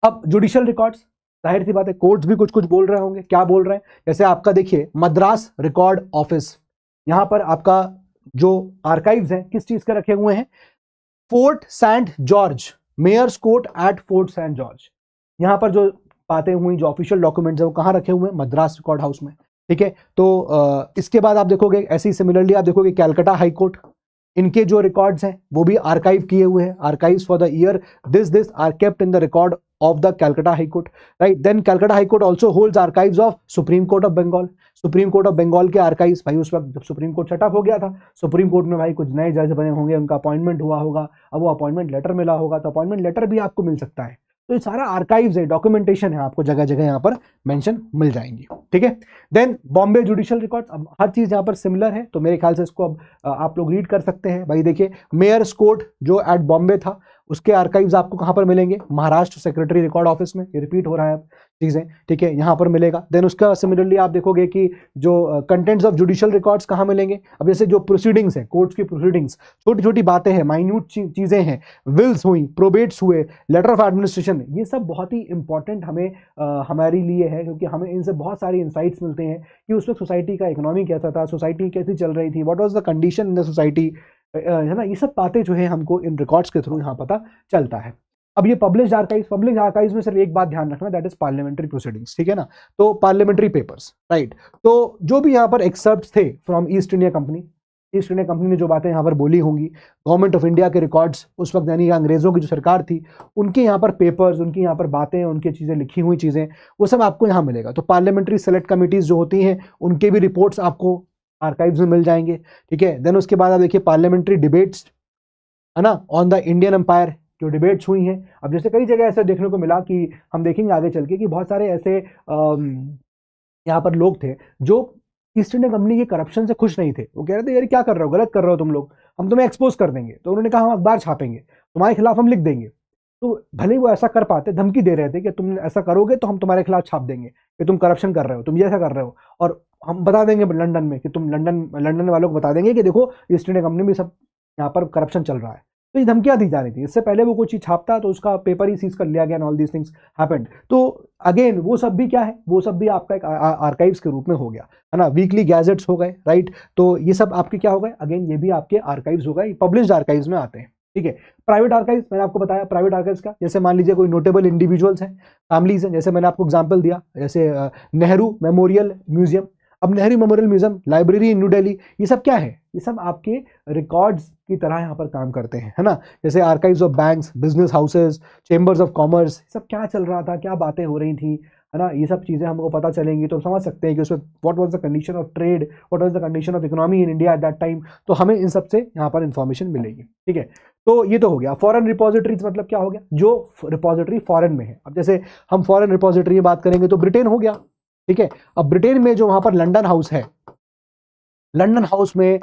अब जुडिशियल रिकॉर्ड्स, जाहिर सी बात है कोर्ट्स भी कुछ बोल रहे होंगे। क्या बोल रहे हैं, जैसे आपका देखिए मद्रास रिकॉर्ड ऑफिस, यहाँ पर आपका जो आर्काइव्स हैं किस चीज़ के रखे हुए हैं, Fort Saint George, mayor's court at Fort Saint George. यहाँ पर जो बातें हुई, जो ऑफिशियल डॉक्यूमेंट्स है वो कहाँ रखे हुए हैं, मद्रास रिकॉर्ड हाउस में, ठीक है। तो इसके बाद आप देखोगे ऐसे ही सिमिलरली आप देखोगे कैलकाटा हाई कोर्ट, इनके जो रिकॉर्ड्स हैं वो भी आर्काइव किए हुए हैं। Archives for the year this are kept in the record of the Calcutta High Court, right. Then Calcutta High Court also holds archives of Supreme Court of Bengal. Supreme Court of Bengal के archives, भाई उस वक्त जब सुप्रीम कोर्ट सेटअप हो गया था, supreme court में भाई कुछ नए जज बने होंगे, उनका अपॉइंटमेंट हुआ होगा, अब वो अपॉइंटमेंट लेटर मिला होगा, तो अपॉइंटमेंट लेटर भी आपको मिल सकता है। तो ये सारा आर्काइव्स है, डॉक्यूमेंटेशन है, आपको जगह जगह यहाँ पर मेंशन मिल जाएंगी, ठीक है। देन बॉम्बे जुडिशियल रिकॉर्ड्स, अब हर चीज यहाँ पर सिमिलर है, तो मेरे ख्याल से इसको अब आप लोग रीड कर सकते हैं। भाई देखिए मेयर्स कोर्ट जो एट बॉम्बे था, उसके आर्काइव्स आपको कहाँ पर मिलेंगे, महाराष्ट्र सेक्रेटरी रिकॉर्ड ऑफिस में। ये रिपीट हो रहा है चीजें, ठीक है, यहाँ पर मिलेगा। देन उसका सिमिलरली आप देखोगे कि जो कंटेंट्स ऑफ जुडिशियल रिकॉर्ड्स कहाँ मिलेंगे। अब जैसे जो प्रोसीडिंग्स है, कोर्ट्स की प्रोसीडिंग्स, छोटी छोटी बातें हैं, माइन्यूट चीजें हैं, विल्स हुई, प्रोबेट्स हुए, लेटर ऑफ एडमिनिस्ट्रेशन, ये सब बहुत ही इंपॉर्टेंट हमें हमारे लिए है, क्योंकि हमें इनसे बहुत सारी इंसाइट्स मिलते हैं कि उस वक्त सोसाइटी का इकोनॉमी कैसा था, सोसाइटी कैसी चल रही थी, what was the condition in the society, है ना। ये सब बातें जो है हमको इन रिकॉर्ड्स के थ्रू यहाँ पता चलता है। अब ये पब्लिश्ड आर्काइव्स में सिर्फ एक बात ध्यान रखना, दैट इज पार्लियामेंट्री प्रोसीडिंग्स, ठीक है ना। तो पार्लियामेंट्री पेपर्स, राइट। तो जो भी यहाँ पर एक्सर्प्ट्स थे फ्रॉम ईस्ट इंडिया कंपनी ने जो बातें यहाँ पर बोली होंगी, गवर्नमेंट ऑफ इंडिया के रिकॉर्ड्स उस वक्त यानी अंग्रेजों की जो सरकार थी, उनके यहाँ पर पेपर्स, उनकी यहाँ पर बातें, उनकी चीज़ें, लिखी हुई चीज़ें, वो सब आपको यहाँ मिलेगा। तो पार्लियामेंट्री सेलेक्ट कमिटीज जो होती हैं उनके भी रिपोर्ट्स आपको आर्काइव्स में मिल जाएंगे, ठीक है। देन उसके बाद आप देखिए पार्लियामेंट्री डिबेट्स, है ना, ऑन द इंडियन एम्पायर, जो डिबेट्स हुई हैं। अब जैसे कई जगह ऐसा देखने को मिला कि हम देखेंगे आगे चल के कि बहुत सारे ऐसे यहाँ पर लोग थे जो ईस्ट इंडिया कंपनी के करप्शन से खुश नहीं थे। वो कह रहे थे यार क्या कर रहे हो, गलत कर रहे हो तुम लोग, हम तुम्हें एक्सपोज कर देंगे। तो उन्होंने कहा हम अखबार छापेंगे, तुम्हारे खिलाफ हम लिख देंगे। तो भले ही वो ऐसा कर पाते, धमकी दे रहे थे कि तुम ऐसा करोगे तो हम तुम्हारे खिलाफ छाप देंगे कि तुम करप्शन कर रहे हो, तुम ये ऐसा कर रहे हो, और हम बता देंगे लंदन में कि तुम लंदन वालों को बता देंगे कि देखो ईस्ट इंडिया कंपनी में सब यहाँ पर करप्शन चल रहा है। तो ये धमकियां दी जा रही थी। इससे पहले वो कोई चीज छापता तो उसका पेपर ही सीज कर लिया गया, and all these things happened. तो अगेन वो सब भी क्या है, वो सब भी आपका एक आर्काइव्स के रूप में हो गया, है ना। वीकली गैजेट्स हो गए, राइट। तो ये सब आपके क्या हो गए, अगेन ये भी आपके आर्काइव्स हो गए, पब्लिश्ड आर्काइव्स में आते हैं, ठीक है। प्राइवेट आर्काइव्स मैंने आपको बताया, प्राइवेट आर्काइव्स का जैसे मान लीजिए कोई नोटेबल इंडिविजुअल्स हैं, फैमिलीज हैं, जैसे मैंने आपको एग्जांपल दिया, जैसे नेहरू मेमोरियल म्यूजियम। अब Nehru memorial museum, library in New Delhi, ये सब क्या है, ये सब आपके रिकॉर्ड्स की तरह यहाँ पर काम करते हैं, है ना। जैसे archives of banks, business houses, chambers of commerce, सब क्या चल रहा था, क्या बातें हो रही थी, है ना। ये सब चीज़ें हमको पता चलेंगी तो समझ सकते हैं कि उसमें what was the condition of trade, what was the condition of economy in India at that time. तो हमें इन सब से यहाँ पर इंफॉर्मेशन मिलेगी, ठीक है। तो ये तो हो गया। फॉरेन रिपोजिटरीज मतलब क्या हो गया, जो रिपोजिटरी फॉरेन में है। अब जैसे हम फॉरेन रिपोजिटरी की बात करेंगे तो ब्रिटेन हो गया, ठीक है। अब ब्रिटेन में जो वहां पर लंदन हाउस है, लंदन हाउस में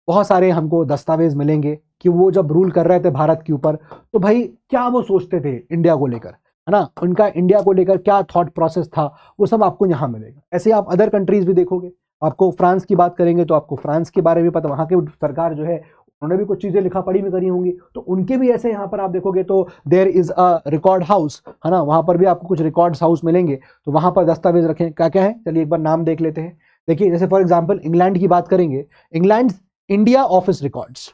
बहुत सारे हमको दस्तावेज मिलेंगे कि वो जब रूल कर रहे थे भारत के ऊपर, तो भाई क्या वो सोचते थे इंडिया को लेकर, है ना, उनका इंडिया को लेकर क्या थॉट प्रोसेस था, वो सब आपको यहाँ मिलेगा। ऐसे आप अदर कंट्रीज भी देखोगे, आपको फ्रांस की बात करेंगे तो आपको फ्रांस के बारे में पता, वहाँ के सरकार जो है उन्होंने भी कुछ चीजें लिखा पढ़ी में करी होंगी, तो उनके भी ऐसे यहाँ पर आप देखोगे तो there is a record house, है ना, वहां पर भी आपको कुछ रिकॉर्ड हाउस मिलेंगे, तो वहां पर दस्तावेज रखें क्या क्या है, चलिए एक बार नाम देख लेते हैं। देखिए जैसे फॉर एग्जाम्पल इंग्लैंड की बात करेंगे, England India office records,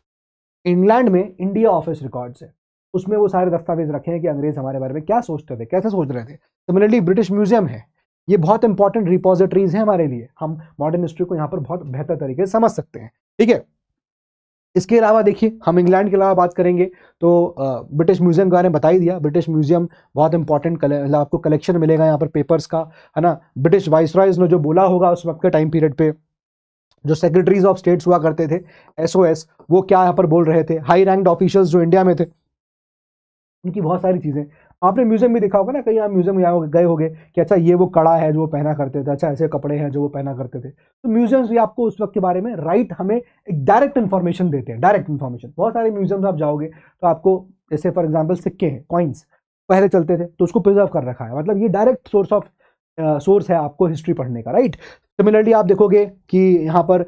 England में इंडिया ऑफिस रिकॉर्ड्स है, उसमें वो सारे दस्तावेज रखे हैं कि अंग्रेज हमारे बारे में क्या सोचते थे, कैसे सोच रहे थे। सिमिलरली ब्रिटिश म्यूजियम है, ये बहुत इंपॉर्टेंट रिपोजिटरीज हैं हमारे लिए, हम मॉडर्न हिस्ट्री को यहाँ पर बहुत बेहतर तरीके से समझ सकते हैं, ठीक है। इसके अलावा देखिए हम इंग्लैंड के अलावा बात करेंगे तो ब्रिटिश म्यूजियम के बारे में बता ही दिया, ब्रिटिश म्यूजियम बहुत इंपॉर्टेंट आपको कलेक्शन मिलेगा यहाँ पर पेपर्स का, है ना। ब्रिटिश वाइसरॉयज ने जो बोला होगा उस वक्त के टाइम पीरियड पे, जो सेक्रेटरीज ऑफ स्टेट्स हुआ करते थे SOS, वो क्या यहाँ पर बोल रहे थे, हाई रैंक्ड ऑफिशियल्स जो इंडिया में थे, उनकी बहुत सारी चीजें आपने म्यूजियम में देखा होगा ना, कहीं आप म्यूजियम में गए होंगे कि अच्छा ये वो कड़ा है जो वो पहना करते थे, अच्छा ऐसे कपड़े हैं जो वो पहना करते थे। तो म्यूजियम्स भी आपको उस वक्त के बारे में राइट हमें एक डायरेक्ट इन्फॉर्मेशन देते हैं, डायरेक्ट इन्फॉर्मेशन। बहुत सारे म्यूजियम्स आप जाओगे तो आपको जैसे फॉर एग्जाम्पल सिक्के हैं, कॉइन्स पहले चलते थे तो उसको प्रिजर्व कर रखा है, मतलब ये डायरेक्ट सोर्स है आपको हिस्ट्री पढ़ने का, राइट। सिमिलरली आप देखोगे कि यहाँ पर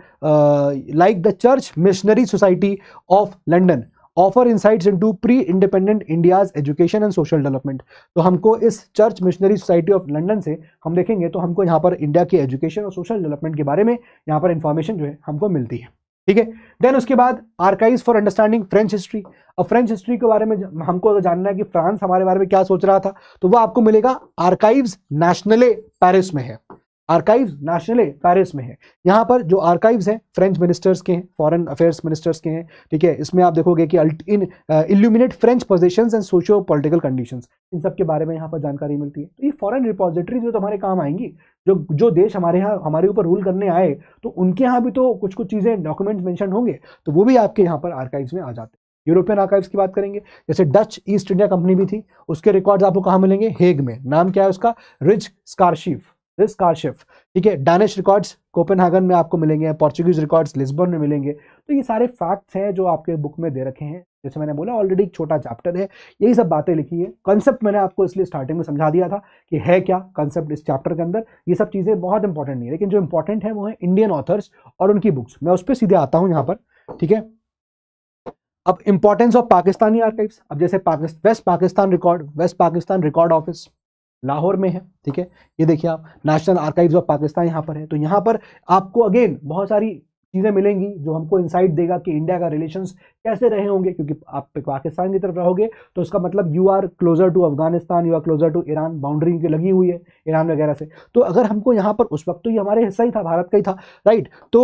like the church missionary society of London offer insights into pre independent India's education and social development. तो हमको इस church missionary society of London से हम देखेंगे तो हमको यहाँ पर इंडिया के एजुकेशन और सोशल डेवलपमेंट के बारे में यहाँ पर इंफॉर्मेशन जो है हमको मिलती है, ठीक है। देन उसके बाद archives for understanding French history. अब फ्रेंच हिस्ट्री के बारे में हमको अगर जानना है कि फ्रांस हमारे बारे में क्या सोच रहा था, तो वो आपको मिलेगा आर्काइव्स नेशनले पेरिस में है, आर्काइव्स नेशनले पेरिस में है। यहाँ पर जो आर्काइव्स हैं फ्रेंच मिनिस्टर्स के हैं, फॉरेन अफेयर्स मिनिस्टर्स के हैं, ठीक है। इसमें आप देखोगे कि in illuminate French positions and socio political conditions, इन सब के बारे में यहाँ पर जानकारी मिलती है। तो ये फॉरेन रिपोजिटरी जो तुम्हारे काम आएंगी, जो देश हमारे यहाँ हमारे ऊपर रूल करने आए, तो उनके यहाँ भी तो कुछ कुछ चीजें डॉक्यूमेंट्स मेंशन होंगे, तो वो भी आपके यहाँ पर आर्काइव्स में आ जाते हैं। यूरोपियन आर्काइव्स की बात करेंगे, जैसे डच ईस्ट इंडिया कंपनी भी थी, उसके रिकॉर्ड्स आपको कहाँ मिलेंगे, हेग में, नाम क्या है उसका, रिच स्कारशिफ, ठीक है। डैनिश रिकॉर्ड्स कोपेनहेगन में आपको मिलेंगे, पोर्चुगीज रिकॉर्ड्स लिस्बन में मिलेंगे। तो ये सारे फैक्ट्स हैं जो आपके बुक में दे रखे हैं, जैसे मैंने बोला ऑलरेडी एक छोटा चैप्टर है, यही सब बातें लिखी है। कंसेप्ट मैंने आपको इसलिए स्टार्टिंग में समझा दिया था कि है क्या कंसेप्ट इस चैप्टर के अंदर, ये सब चीजें बहुत इंपॉर्टेंट नहीं है, लेकिन जो इंपॉर्टेंट है वो है इंडियन ऑथर्स और उनकी बुक्स। मैं उस पर सीधे आता हूँ यहाँ पर, ठीक है। अब इंपॉर्टेंस ऑफ पाकिस्तानी आर्काइव्स, अब जैसे West Pakistan record office Lahore में है, ठीक है। ये देखिए आप, नेशनल आर्काइव्स ऑफ पाकिस्तान यहाँ पर है, तो यहाँ पर आपको अगेन बहुत सारी चीजें मिलेंगी जो हमको इंसाइट देगा कि इंडिया का रिलेशंस कैसे रहे होंगे, क्योंकि आप पाकिस्तान की तरफ रहोगे तो उसका मतलब you are closer to Afghanistan, you are closer to Iran, boundary की लगी हुई है ईरान वगैरह से। तो अगर हमको यहाँ पर उस वक्त तो ये हमारे हिस्सा ही था, भारत का ही था, राइट। तो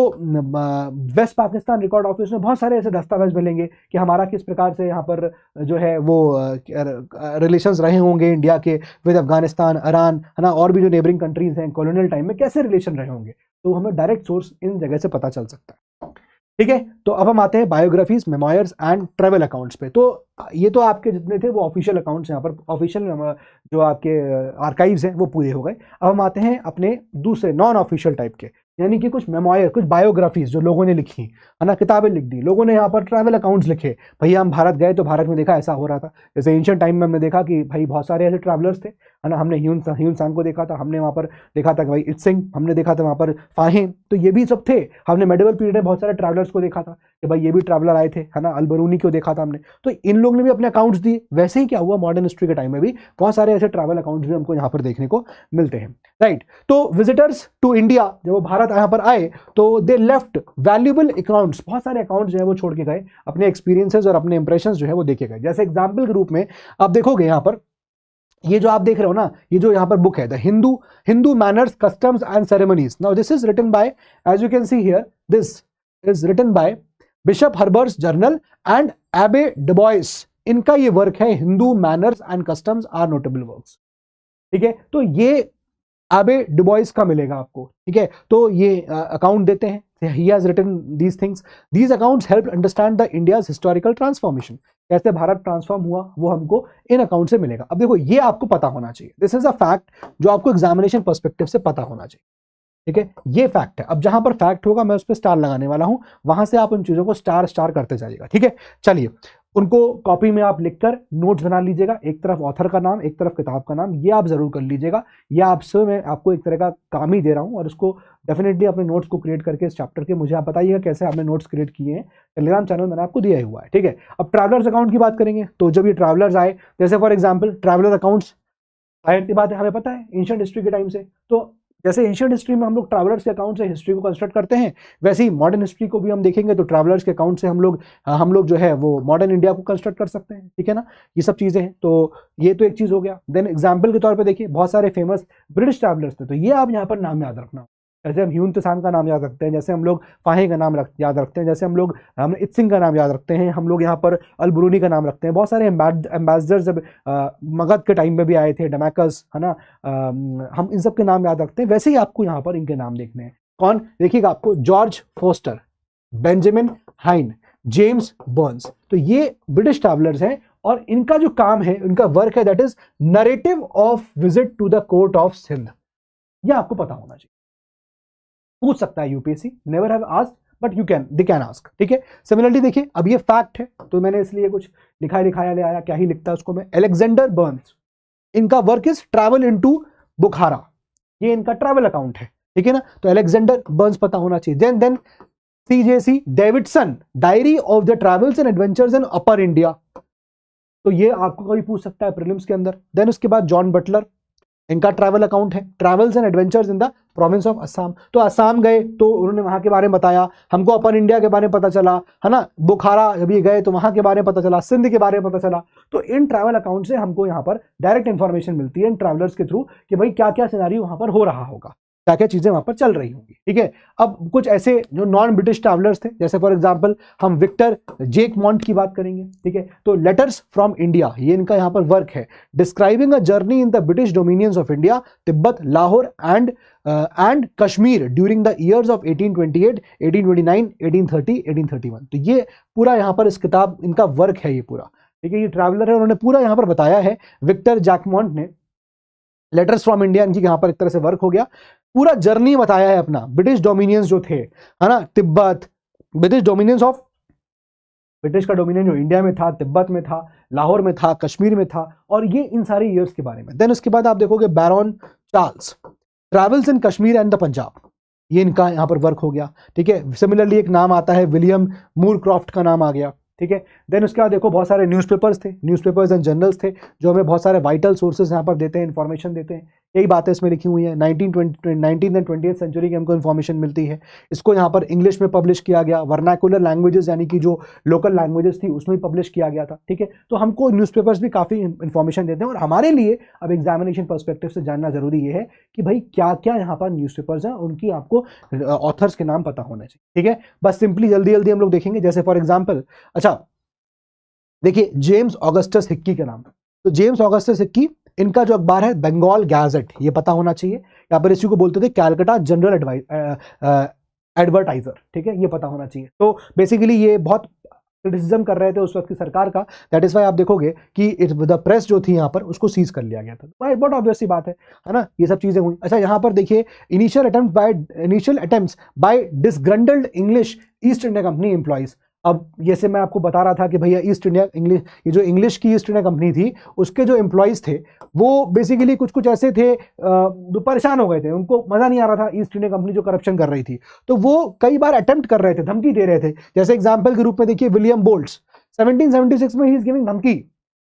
वेस्ट पाकिस्तान रिकॉर्ड ऑफिस में बहुत सारे ऐसे दस्तावेज मिलेंगे कि हमारा किस प्रकार से यहाँ पर जो है वो रिलेशंस रहे होंगे इंडिया के विद अफगानिस्तान, ईरान, है ना, और भी जो नेबरिंग कंट्रीज हैं कॉलोनियल टाइम में कैसे रिलेशन रहे होंगे, तो हमें डायरेक्ट सोर्स इन जगह से पता चल सकता है, ठीक है। तो अब हम आते हैं biographies, memoirs and travel accounts पे। तो ये तो आपके जितने थे वो ऑफिशियल अकाउंट्स, यहाँ पर ऑफिशियल जो आपके आर्काइव्स हैं वो पूरे हो गए। अब हम आते हैं अपने दूसरे नॉन ऑफिशियल टाइप के, यानी कि कुछ मेमोयर, कुछ बायोग्राफीज जो लोगों ने लिखी, है ना, किताबें लिख दी लोगों ने, यहाँ पर ट्रैवल अकाउंट्स लिखे, भैया हम भारत गए तो भारत में देखा ऐसा हो रहा था। जैसे एंशिएंट टाइम में हमने देखा कि भाई बहुत सारे ऐसे ट्रैवलर्स थे, है ना, हमने ह्यून सांग को देखा था, हमने वहाँ पर देखा था कि भाई इत्सिंग, हमने देखा था वहाँ पर फाहिम, तो ये भी सब थे। हमने मेडिवल पीरियड में बहुत सारे ट्रैवलर्स को देखा था कि भाई ये भी ट्रैवलर आए थे, है ना, अलबरूनी को देखा था हमने, तो इन लोगों ने भी अपने अकाउंट्स दिए। वैसे ही क्या हुआ मॉडर्न हिस्ट्री के टाइम में भी बहुत सारे ऐसे ट्रैवल अकाउंट्स भी हमको यहाँ पर देखने को मिलते हैं, राइट। तो विजिटर्स टू इंडिया, जब वो भारत यहाँ पर आए तो दे लेफ्ट वैल्यूएबल अकाउंट्स, बहुत सारे अकाउंट्स जो है वो छोड़ के गए, अपने एक्सपीरियंसेस और अपने इंप्रेशंस जो है वो देखे गए। जैसे एग्जांपल के रूप में आप देखोगे यहाँ पर, ये जो आप देख रहे हो ना, ये जो यहाँ पर बुक है the Hindu manners, customs and ceremonies. Now this is written by, as you can see here, this is written by bishop Heber's journal and Abbe Dubois. इनका ये वर्क है, Hindu manners and customs are notable works, ठीक है। तो ये एबे डुबॉइस का मिलेगा आपको, ठीक है। तो ये अकाउंट देते हैं he has written these things. These accounts help understand the India's historical transformation. कैसे भारत ट्रांसफॉर्म हुआ वो हमको इन अकाउंट से मिलेगा. अब देखो ये आपको पता होना चाहिए. दिस इज अ फैक्ट जो आपको एग्जामिनेशन पर्सपेक्टिव से पता होना चाहिए. ठीक है, ये फैक्ट है. अब जहां पर फैक्ट होगा मैं उस पर स्टार लगाने वाला हूं, वहां से आप उन चीजों को स्टार स्टार करते जाइएगा. ठीक है, चलिए उनको कॉपी में आप लिखकर नोट्स बना लीजिएगा. एक तरफ ऑथर का नाम, एक तरफ किताब का नाम, ये आप जरूर कर लीजिएगा. ये आपसे मैं आपको एक तरह का काम ही दे रहा हूं और इसको डेफिनेटली अपने नोट्स को क्रिएट करके इस चैप्टर के मुझे आप बताइएगा कैसे आपने नोट्स क्रिएट किए हैं. टेलीग्राम चैनल मैंने आपको दिया हुआ है. ठीक है, अब ट्रैवलर्स अकाउंट की बात करेंगे. तो जब ये ट्रैवलर्स आए, जैसे फॉर एग्जाम्पल ट्रैवलर अकाउंट्स, जाहिर सी बात है हमें पता है एंशिएंट हिस्ट्री के टाइम से, तो जैसे एंशिएंट हिस्ट्री में हम लोग ट्रैवलर्स के अकाउंट से हिस्ट्री को कंस्ट्रक्ट करते हैं, वैसे ही मॉडर्न हिस्ट्री को भी हम देखेंगे तो ट्रैवलर्स के अकाउंट से हम लोग जो है वो मॉडर्न इंडिया को कंस्ट्रक्ट कर सकते हैं. ठीक है ना, ये सब चीजें हैं. तो ये तो एक चीज हो गया. देन एग्जाम्पल के तौर पे देखिए बहुत सारे फेमस ब्रिटिश ट्रैवलर्स थे, तो ये आप यहाँ पर नाम याद रखना. जैसे हम ह्यून त्सांग का नाम याद रखते हैं, जैसे हम लोग फाहे का नाम याद रखते हैं, जैसे हम इत्सिंग का नाम याद रखते हैं, हम लोग यहाँ पर अल-बुरूनी का नाम रखते हैं. बहुत सारे एम्बेसडर जब मगध के टाइम में भी आए थे, डमैकस है ना, हम इन सब के नाम याद रखते हैं. वैसे ही आपको यहाँ पर इनके नाम देखने हैं. कौन देखिएगा आपको, George Foster, Benjamin Heyne, James Burns. तो ये ब्रिटिश ट्रैवलर्स हैं और इनका जो काम है, इनका वर्क है, that is narrative of visit to the court of Sindh. ये आपको पता होना चाहिए. पूछ सकता है UPSC, never have asked but they can ask. ठीक है, सिमिलरली देखिए अब ये फैक्ट है तो मैंने इसलिए कुछ लिखाया ले आया. क्या ही लिखता है उसको मैं. अलेक्जेंडर बर्न्स, इनका वर्क इज ट्रैवल इनटू बुखारा. ये इनका ट्रैवल अकाउंट है. ठीक है ना, तो अलेक्जेंडर बर्न्स पता होना चाहिए. Then C J C Davidson, diary of the travels and adventures in upper India. तो ये आपको कभी पूछ सकता है प्रीलिम्स के अंदर. देन उसके बाद जॉन बटलर, इनका ट्रैवल अकाउंट है, travels and adventures in the province of Assam. तो असम गए तो उन्होंने वहां के बारे में बताया, हमको अपन इंडिया के बारे में पता चला है ना. बुखारा जब ये गए तो वहां के बारे में पता चला, सिंध के बारे में पता चला. तो इन ट्रैवल अकाउंट से हमको यहाँ पर डायरेक्ट इंफॉर्मेशन मिलती है इन ट्रैवलर्स के थ्रू कि भाई क्या क्या सिनेरियो वहां पर हो रहा होगा, क्या क्या चीजें वहां पर चल रही होंगी. ठीक है, अब कुछ ऐसे जो नॉन ब्रिटिश ट्रैवलर्स थे, जैसे फॉर एग्जांपल हम विक्टर जेक मॉन्ट की बात करेंगे. ठीक है, तो लेटर्स फ्रॉम इंडिया, ये इनका यहाँ पर वर्क है. Describing a journey in the British dominions of India, Tibet, Lahore and Kashmir during the years of 1828, 1829, 1830, 1831. तो ये पूरा यहाँ पर इस किताब इनका वर्क है ये पूरा. ठीक है, ये ट्रैवलर है, उन्होंने पूरा यहाँ पर बताया है. विक्टर जैकमॉन्ट ने लेटर्स फ्रॉम इंडिया, इनकी यहाँ पर एक तरह से वर्क हो गया. पूरा जर्नी बताया है अपना, ब्रिटिश डोमिनियंस जो थे है ना, Tibet, British dominions of, British का डोमिनियन जो इंडिया में था, तिब्बत में था, लाहौर में था, कश्मीर में था, और ये इन सारे ईयर्स के बारे में. देन उसके बाद आप देखोगे Baron Charles, travels in Kashmir and the Punjab, ये इनका यहाँ पर वर्क हो गया. ठीक है, सिमिलरली एक नाम आता है विलियम मूरक्रॉफ्ट का नाम आ गया. ठीक है, देन उसके बाद देखो बहुत सारे न्यूज़पेपर्स थे, न्यूज़पेपर्स एंड जर्नल्स थे जो हमें बहुत सारे वाइटल सोर्सेज यहाँ पर देते हैं, इन्फॉर्मेशन देते हैं. यही बातें इसमें लिखी हुई हैं. 19th एंड 20th सेंचुरी की हमको इन्फॉर्मेशन मिलती है. इसको यहाँ पर इंग्लिश में पब्लिश किया गया, वर्नाकुलर लैंग्वेजेस यानी कि जो लोकल लैंग्वेजेस थी उसमें पब्लिश किया गया था. ठीक है, तो हमको न्यूज़पेपर्स भी काफ़ी इन्फॉर्मेशन देते हैं और हमारे लिए अब एग्जामिनेशन पर्सपेक्टिव से जानना जरूरी ये है कि भाई क्या क्या यहाँ पर न्यूज़पेपर्स हैं, उनकी आपको ऑथर्स के नाम पता होने चाहिए. ठीक है, बस सिंपली जल्दी जल्दी हम लोग देखेंगे. जैसे फॉर एग्जाम्पल, अच्छा देखिए जेम्स ऑगस्टस हिक्की के नाम. तो जेम्स ऑगस्टस हिक्की, इनका जो अखबार है बंगाल गैजेट, ये पता होना चाहिए. यहाँ पर इसी को बोलते थे कैलकाटा जनरल एडवर्टाइजर. ठीक है, ये पता होना चाहिए. तो बेसिकली ये बहुत क्रिटिसिज्म कर रहे थे उस वक्त की सरकार का. दैट इज वाई आप देखोगे कि द प्रेस जो थी यहाँ पर उसको सीज कर लिया गया था. बहुत ऑब्वियस सी बात है ना, ये सब चीजें हुई. अच्छा, यहाँ पर देखिए initial attempts by disgruntled English East India Company employees. अब जैसे मैं आपको बता रहा था कि भैया ईस्ट इंडिया इंग्लिश, ये जो इंग्लिश की ईस्ट इंडिया कंपनी थी उसके जो एम्प्लॉइज थे वो बेसिकली कुछ ऐसे थे जो परेशान हो गए थे, उनको मजा नहीं आ रहा था ईस्ट इंडिया कंपनी जो करप्शन कर रही थी. तो वो कई बार अटेम्प्ट कर रहे थे, धमकी दे रहे थे. जैसे एग्जाम्पल के रूप में देखिए विलियम बोल्ट्स 1776 में ही इज गिविंग धमकी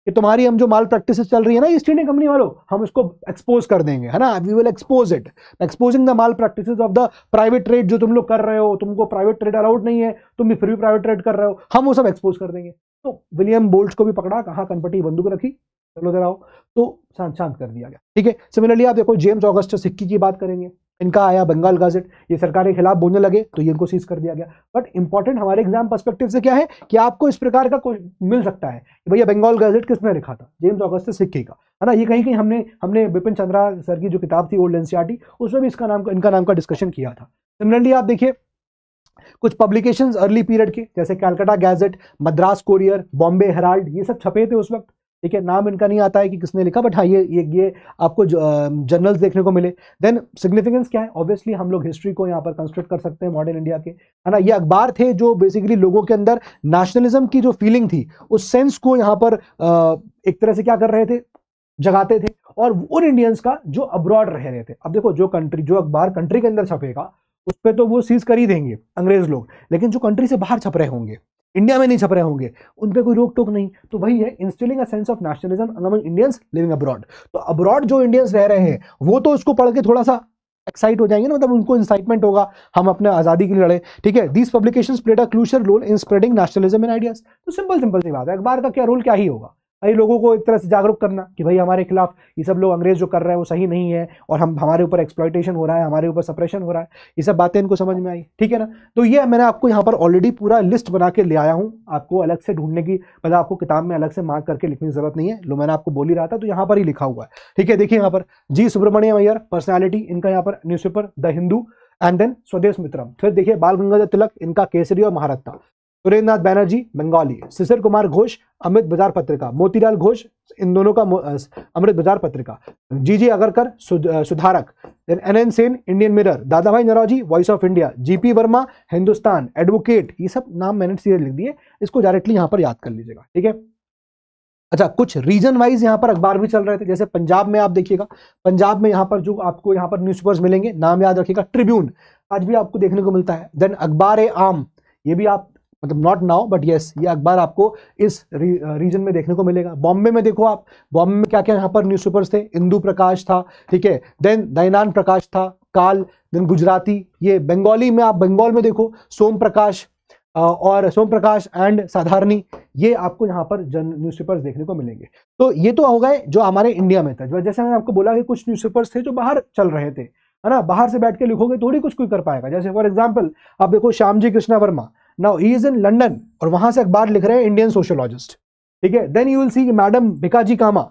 कि तुम्हारी हम जो माल प्रैक्टिसेस चल रही है ना ईस्ट इंडिया कंपनी वालों, हम इसको एक्सपोज कर देंगे है ना, we will expose it, exposing the malpractices of the private trade. जो तुम लोग कर रहे हो, तुमको प्राइवेट ट्रेड अलाउड नहीं है, तुम भी फिर भी प्राइवेट ट्रेड कर रहे हो, हम वो सब एक्सपोज कर देंगे. तो विलियम बोल्ट्स को भी पकड़ा, कहाँ कनपटी बंदूक रखी, चलो जरा आओ, तो शांत कर दिया गया. ठीक है, सिमिलरली आप देखो जेम्स ऑगस्टस हिक्की की बात करेंगे, इनका आया बंगाल गazette, ये सरकार के खिलाफ बोलने लगे तो ये इनको सीज कर दिया गया. बट इंपॉर्टेंट हमारे एग्जाम पर्सपेक्टिव से क्या है कि आपको इस प्रकार का कोई मिल सकता है कि भैया बंगाल गazette किसने लिखा था, जेम्स ऑगस्टस हिक्की का है ना. ये कहीं हमने बिपिन चंद्रा सर की जो किताब थी ओल्ड एनसीईआरटी, उसमें भी इनका नाम का डिस्कशन किया था. सिमिलरली आप देखिए कुछ पब्लिकेशंस अर्ली पीरियड के, जैसे Calcutta gadget, Madras courier, Bombay Herald, ये सब छपे थे उस वक्त। ठीक है, नाम इनका नहीं आता है कि किसने लिखा, बट हाँ ये आपको जर्नल्स देखने को मिले। देन सिग्निफिकेंस क्या है, ऑब्वियसली हम लोग हिस्ट्री को यहाँ पर कंस्ट्रक्ट कर सकते हैं मॉडर्न इंडिया के, है ना। ये अखबार थे जो बेसिकली लोगों के अंदर नेशनलिज्म की जो फीलिंग थी, उस सेंस को यहाँ पर एक तरह से क्या कर रहे थे, जगाते थे, और उन इंडियंस का जो अब्रॉड रह रहे थे। अब देखो, जो अखबार कंट्री के अंदर छपेगा उस पर तो वो सीज कर ही देंगे अंग्रेज लोग, लेकिन जो कंट्री से बाहर छप रहे होंगे, इंडिया में नहीं छप रहे होंगे, उन पे कोई रोक टोक नहीं। तो वही है, instilling a sense of nationalism among Indians living abroad. तो अब्रॉड जो इंडियंस रह रहे हैं वो तो उसको पढ़ के थोड़ा सा एक्साइट हो जाएंगे ना, मतलब उनको इंसाइटमेंट होगा, हम अपने आजादी के लिए लड़े। ठीक है, these publications played a crucial role in spreading nationalism and ideas. तो सिंपल सी बात है, अखबार का क्या रोल, क्या ही होगा भाई, लोगों को एक तरह से जागरूक करना कि भाई हमारे खिलाफ ये सब लोग अंग्रेज जो कर रहे हैं वो सही नहीं है, और हमारे ऊपर एक्सप्लॉइटेशन हो रहा है, हमारे ऊपर सप्रेशन हो रहा है, ये सब बातें इनको समझ में आई। ठीक है ना। तो ये मैंने आपको यहाँ पर ऑलरेडी पूरा लिस्ट बना के ले आया हूँ, आपको अलग से ढूंढने की, मतलब आपको किताब में अलग से मार्क करके लिखने की जरूरत नहीं है। लो, मैंने आपको बोल ही रहा था, तो यहाँ पर ही लिखा हुआ है। ठीक है, देखिए यहाँ पर जी सुब्रमण्यम अय्यर पर्सनैलिटी, इनका यहाँ पर newspaper the Hindu, and then Swadesh Mitram. फिर देखिए बाल गंगाधर तिलक, इनका केसरी और महारत्ना। सुरेंद्रनाथ बैनर्जी बंगाली, शिशिर कुमार घोष अमृत बाजार पत्रिका, मोतीलाल घोष इन दोनों का अमृत बाजार पत्रिका, जीजी अगरकर सुधारक, NN Sen Indian mirror, Dadabhai Naoroji voice of India, GP Varma Hindustan, advocate, ये सब नाम मैंने सीधे लिख दिए, इसको डायरेक्टली यहां पर याद कर लीजिएगा। ठीक है। अच्छा, कुछ रीजन वाइज यहाँ पर अखबार भी चल रहे थे, जैसे पंजाब में आप देखिएगा, पंजाब में यहाँ पर जो आपको यहाँ पर न्यूज़पेपर्स मिलेंगे, नाम याद रखिएगा, ट्रिब्यून आज भी आपको देखने को मिलता है। देन अखबार ए आम, ये भी आप, मतलब नॉट नाउ बट यस, ये अखबार आपको इस रीजन में देखने को मिलेगा। बॉम्बे में देखो आप, बॉम्बे में क्या क्या यहाँ पर न्यूज़पेपर्स थे, इंदू प्रकाश था, ठीक है, देन दैनान प्रकाश था, काल, देन गुजराती, ये बंगाली में आप बंगाल में देखो सोम प्रकाश और सोम प्रकाश एंड साधारणी, ये आपको यहाँ पर न्यूज़पेपर्स देखने को मिलेंगे। तो ये तो हो गए जो हमारे इंडिया में था। जैसे मैंने आपको बोला कि कुछ न्यूज़पेपर्स थे जो बाहर चल रहे थे, है ना, बाहर से बैठ के लिखोगे थोड़ी कुछ कोई कर पाएगा। जैसे फॉर एग्जाम्पल आप देखो Shyamji Krishna Verma, now he is in London और वहां से अखबार लिख रहे हैं इंडियन सोशियोलॉजिस्ट। ठीक है, then you will see madam Bhikaji Cama,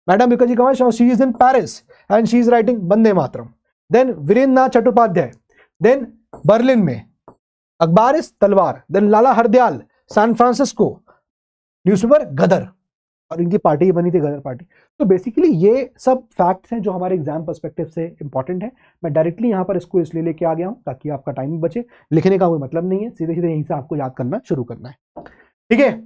she is in Paris and she is writing Vande Mataram. Then Virendra Nath Chattopadhyay, then Berlin में अखबार इस Talwar, then Lala Hardayal San Francisco, newspaper Ghadar, और इनकी पार्टी बनी थी गदर पार्टी। तो बेसिकली ये सब फैक्ट्स हैं जो हमारे एग्जाम पर्सपेक्टिव से इंपॉर्टेंट है। मैं डायरेक्टली यहाँ पर इसको इसलिए लेके आ गया हूँ ताकि आपका टाइम बचे, लिखने का कोई मतलब नहीं है, सीधे सीधे यहीं से आपको याद करना शुरू करना है। ठीक है,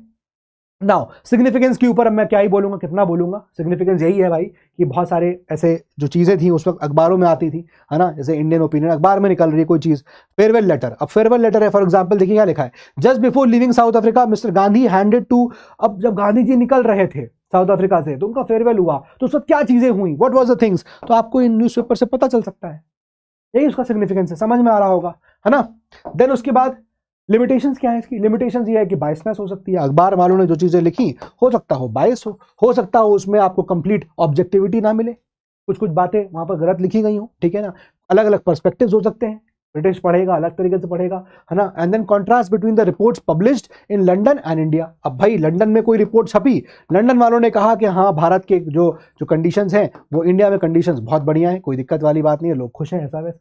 नाउ सिग्निफिकेंस के ऊपर अब मैं क्या ही बोलूंगा, कितना बोलूंगा। सिग्निफिकेंस यही है भाई कि बहुत सारे ऐसे जो चीजें थी उस वक्त अखबारों में आती थी, है ना, जैसे इंडियन ओपिनियन अखबार में निकल रही है कोई चीज। फेयरवेल लेटर, अब फेयरवेल लेटर है फॉर एग्जांपल, देखिए क्या लिखा है, just before leaving South Africa mister Gandhi handed to, अब जब गांधी जी निकल रहे थे साउथ अफ्रीका से तो उनका फेयरवेल हुआ, तो उस वक्त क्या चीजें हुई, व्हाट वाज द थिंग्स, तो आपको इन न्यूज़पेपर से पता चल सकता है। यही उसका सिग्निफिकेंस है, समझ में आ रहा होगा, है ना। देन उसके बाद लिमिटेशंस क्या है इसकी, लिमिटेशंस ये है कि बायसनेस हो सकती है, अखबार वालों ने जो चीजें लिखी हो सकता हो बायस हो सकता हो उसमें आपको कंप्लीट ऑब्जेक्टिविटी ना मिले, कुछ बातें वहां पर गलत लिखी गई हो, ठीक है ना, अलग अलग पर्सपेक्टिव्स हो सकते हैं, ब्रिटिश पढ़ेगा अलग तरीके से पढ़ेगा, है ना। And then contrast between the reports published in London and India. अब भाई लंदन में कोई रिपोर्ट छपी, लंदन वालों ने कहा कि हाँ भारत के जो कंडीशंस हैं वो इंडिया में कंडीशंस बहुत बढ़िया है, कोई दिक्कत वाली बात नहीं है, लोग खुश हैं, ऐसा वैसा,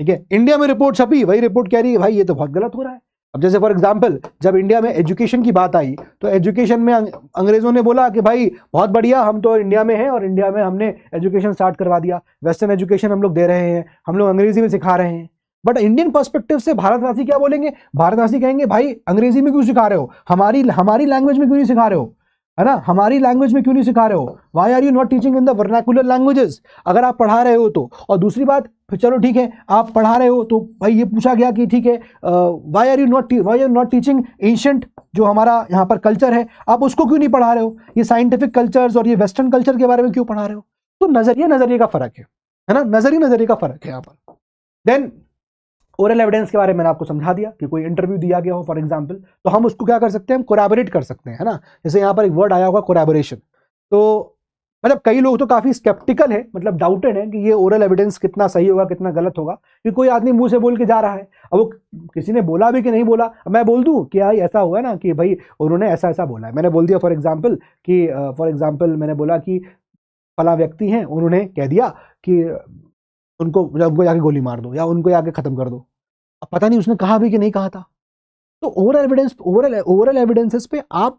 ठीक है। इंडिया में रिपोर्ट छपी, वही रिपोर्ट कह रही है भाई ये तो बहुत गलत हो रहा है। अब जैसे फॉर एग्जांपल जब इंडिया में एजुकेशन की बात आई तो एजुकेशन में अंग्रेजों ने बोला कि भाई बहुत बढ़िया, हम तो इंडिया में हैं और इंडिया में हमने एजुकेशन स्टार्ट करवा दिया, वेस्टर्न एजुकेशन हम लोग दे रहे हैं, हम लोग अंग्रेजी में सिखा रहे हैं। बट इंडियन पर्सपेक्टिव से भारतवासी क्या बोलेंगे, भारतवासी कहेंगे भाई अंग्रेजी में क्यों सिखा रहे हो, हमारी लैंग्वेज में क्यों नहीं सिखा रहे हो, है ना, हमारी लैंग्वेज में क्यों नहीं सिखा रहे हो, why are you not teaching in the vernacular languages, अगर आप पढ़ा रहे हो तो। और दूसरी बात, चलो ठीक है आप पढ़ा रहे हो तो भाई ये पूछा गया कि ठीक है why are you not teaching ancient जो हमारा यहाँ पर कल्चर है, आप उसको क्यों नहीं पढ़ा रहे हो, ये साइंटिफिक कल्चर्स और ये वेस्टर्न कल्चर के बारे में क्यों पढ़ा रहे हो। तो नजरिए का फर्क है ना, नजरिए का फर्क है यहाँ पर। देन ओरल एविडेंस के बारे में मैंने आपको समझा दिया कि कोई इंटरव्यू दिया गया हो फॉर एग्जांपल, तो हम उसको क्या कर सकते हैं, हम कोलैबोरेट कर सकते हैं, है ना। जैसे यहाँ पर एक वर्ड आया होगा कोलैबोरेशन, तो मतलब कई लोग तो काफी स्केप्टिकल है, मतलब डाउटेड है कि ये ओरल एविडेंस कितना सही होगा कितना गलत होगा, कि कोई आदमी मुंह से बोल के जा रहा है, अब वो किसी ने बोला भी कि नहीं बोला, मैं बोल दूं कि यार ऐसा हुआ ना कि भाई उन्होंने ऐसा ऐसा बोला है, मैंने बोल दिया फॉर एग्जाम्पल मैंने बोला कि फला व्यक्ति हैं, उन्होंने कह दिया कि उनको आगे गोली मार दो या उनको आगे खत्म कर दो, अब पता नहीं उसने कहा भी कि नहीं कहा था। तो ओवरऑल एविडेंसेस पे आप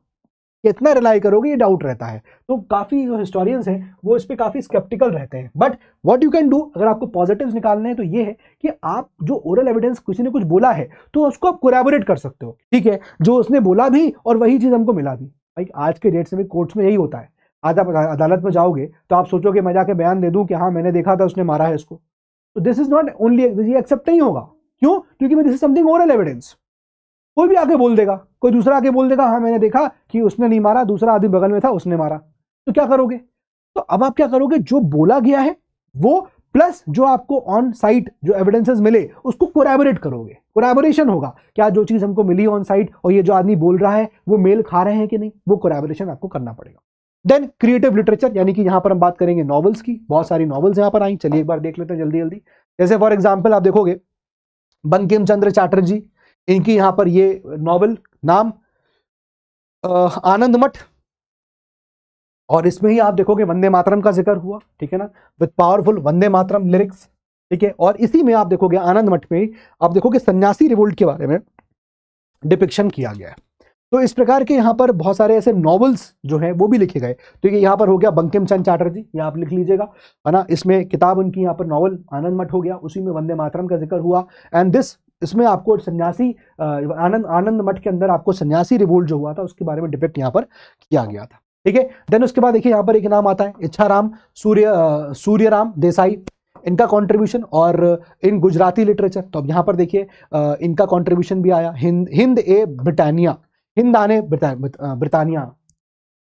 कितना रिलाई करोगे ये डाउट रहता है। तो काफी जो हिस्टोरियंस हैं वो इस पे काफी स्केप्टिकल रहते हैं। But what you can do, अगर आपको पॉजिटिव्स निकालने हैं तो ये है कि आप जो ओरल एविडेंस किसी ने कुछ बोला है तो उसको आप कोलैबोरेट कर सकते हो, ठीक है, जो उसने बोला भी और वही चीज हमको मिला भी। भाई आज के डेट से भी कोर्ट्स में यही होता है, आज आप अदालत में जाओगे तो आप सोचोगे मैं जाके बयान दे दूं कि हाँ मैंने देखा था उसने मारा है इसको, तो दिस इज नॉट ओनली, ये एक्सेप्ट नहीं होगा। क्यों? क्योंकि this is something oral evidence. कोई भी आके बोल देगा, कोई दूसरा आके बोल देगा हाँ मैंने देखा कि उसने नहीं मारा, दूसरा आदमी बगल में था उसने मारा, तो क्या करोगे? तो अब आप क्या करोगे, जो बोला गया है वो प्लस जो आपको ऑन साइट जो एविडेंसेस मिले उसको कोलैबोरेट करोगे। कोलैबोरेशन होगा, क्या जो चीज हमको मिली ऑन साइट और ये जो आदमी बोल रहा है वो मेल खा रहे हैं कि नहीं, वो कोलैबोरेशन आपको करना पड़ेगा। देन क्रिएटिव लिटरेचर, यानी कि यहां पर हम बात करेंगे नॉवेल्स की। बहुत सारी नॉवेल्स यहां पर आई, चलिए एक बार देख लेते हैं जल्दी जल्दी। जैसे फॉर एग्जाम्पल आप देखोगे बंकिम चंद्र चटर्जी, इनकी यहां पर ये नॉवेल नाम आनंद मठ, और इसमें ही आप देखोगे वंदे मातरम का जिक्र हुआ, ठीक है ना, with powerful Vande Mataram lyrics, ठीक है। और इसी में आप देखोगे आनंद मठ में आप देखोगे सन्यासी रिवोल्ट के बारे में डिपिक्शन किया गया है। तो इस प्रकार के यहाँ पर बहुत सारे ऐसे नॉवेल्स जो हैं वो भी लिखे गए। तो ये यहाँ पर हो गया बंकिम चंद्र चटर्जी, ये आप लिख लीजिएगा, है ना। इसमें किताब उनकी यहाँ पर नॉवल आनंद मठ हो गया, उसी में वंदे मातरम का जिक्र हुआ। एंड इसमें आपको सन्यासी आनंद मठ के अंदर आपको सन्यासी रिवोल्ट जो हुआ था उसके बारे में डिपिक्ट यहाँ पर किया गया था, ठीक है। देन उसके बाद देखिए यहाँ पर एक नाम आता है इच्छाराम सूर्यराम देसाई, इनका कंट्रीब्यूशन और इन गुजराती लिटरेचर। तो अब यहाँ पर देखिए इनका कंट्रीब्यूशन भी आया, हिंद ए ब्रिटानिया, हिंद आने ब्रिटानिया,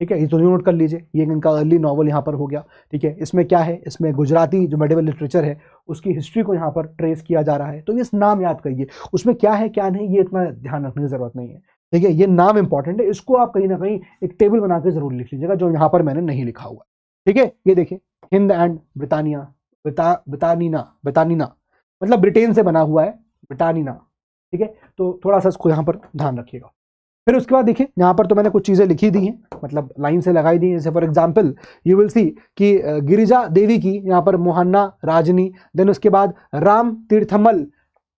ठीक है, ये तो नोट कर लीजिए, ये इनका अर्ली नॉवल यहाँ पर हो गया, ठीक है। इसमें क्या है, इसमें गुजराती जो मेडिवल लिटरेचर है उसकी हिस्ट्री को यहाँ पर ट्रेस किया जा रहा है। तो ये नाम याद करिए, उसमें क्या है क्या नहीं ये इतना ध्यान रखने की जरूरत नहीं है, ठीक है। ये नाम इंपॉर्टेंट है, इसको आप कहीं ना कहीं एक टेबल बना के जरूर लिख लीजिएगा, जो यहाँ पर मैंने नहीं लिखा हुआ, ठीक है। ये देखिए हिंद एंड ब्रिटानिया, ब्रिटानिना मतलब ब्रिटेन से बना हुआ है, ब्रिटानिना, ठीक है। तो थोड़ा सा इसको यहाँ पर ध्यान रखिएगा। फिर उसके बाद देखिए यहाँ पर तो मैंने कुछ चीजें लिखी दी हैं, मतलब लाइन से लगाई दी हैं। जैसे फॉर एग्जांपल यू विल सी कि गिरिजा देवी की यहाँ पर मोहन्ना राजनी, देन उसके बाद राम तीर्थमल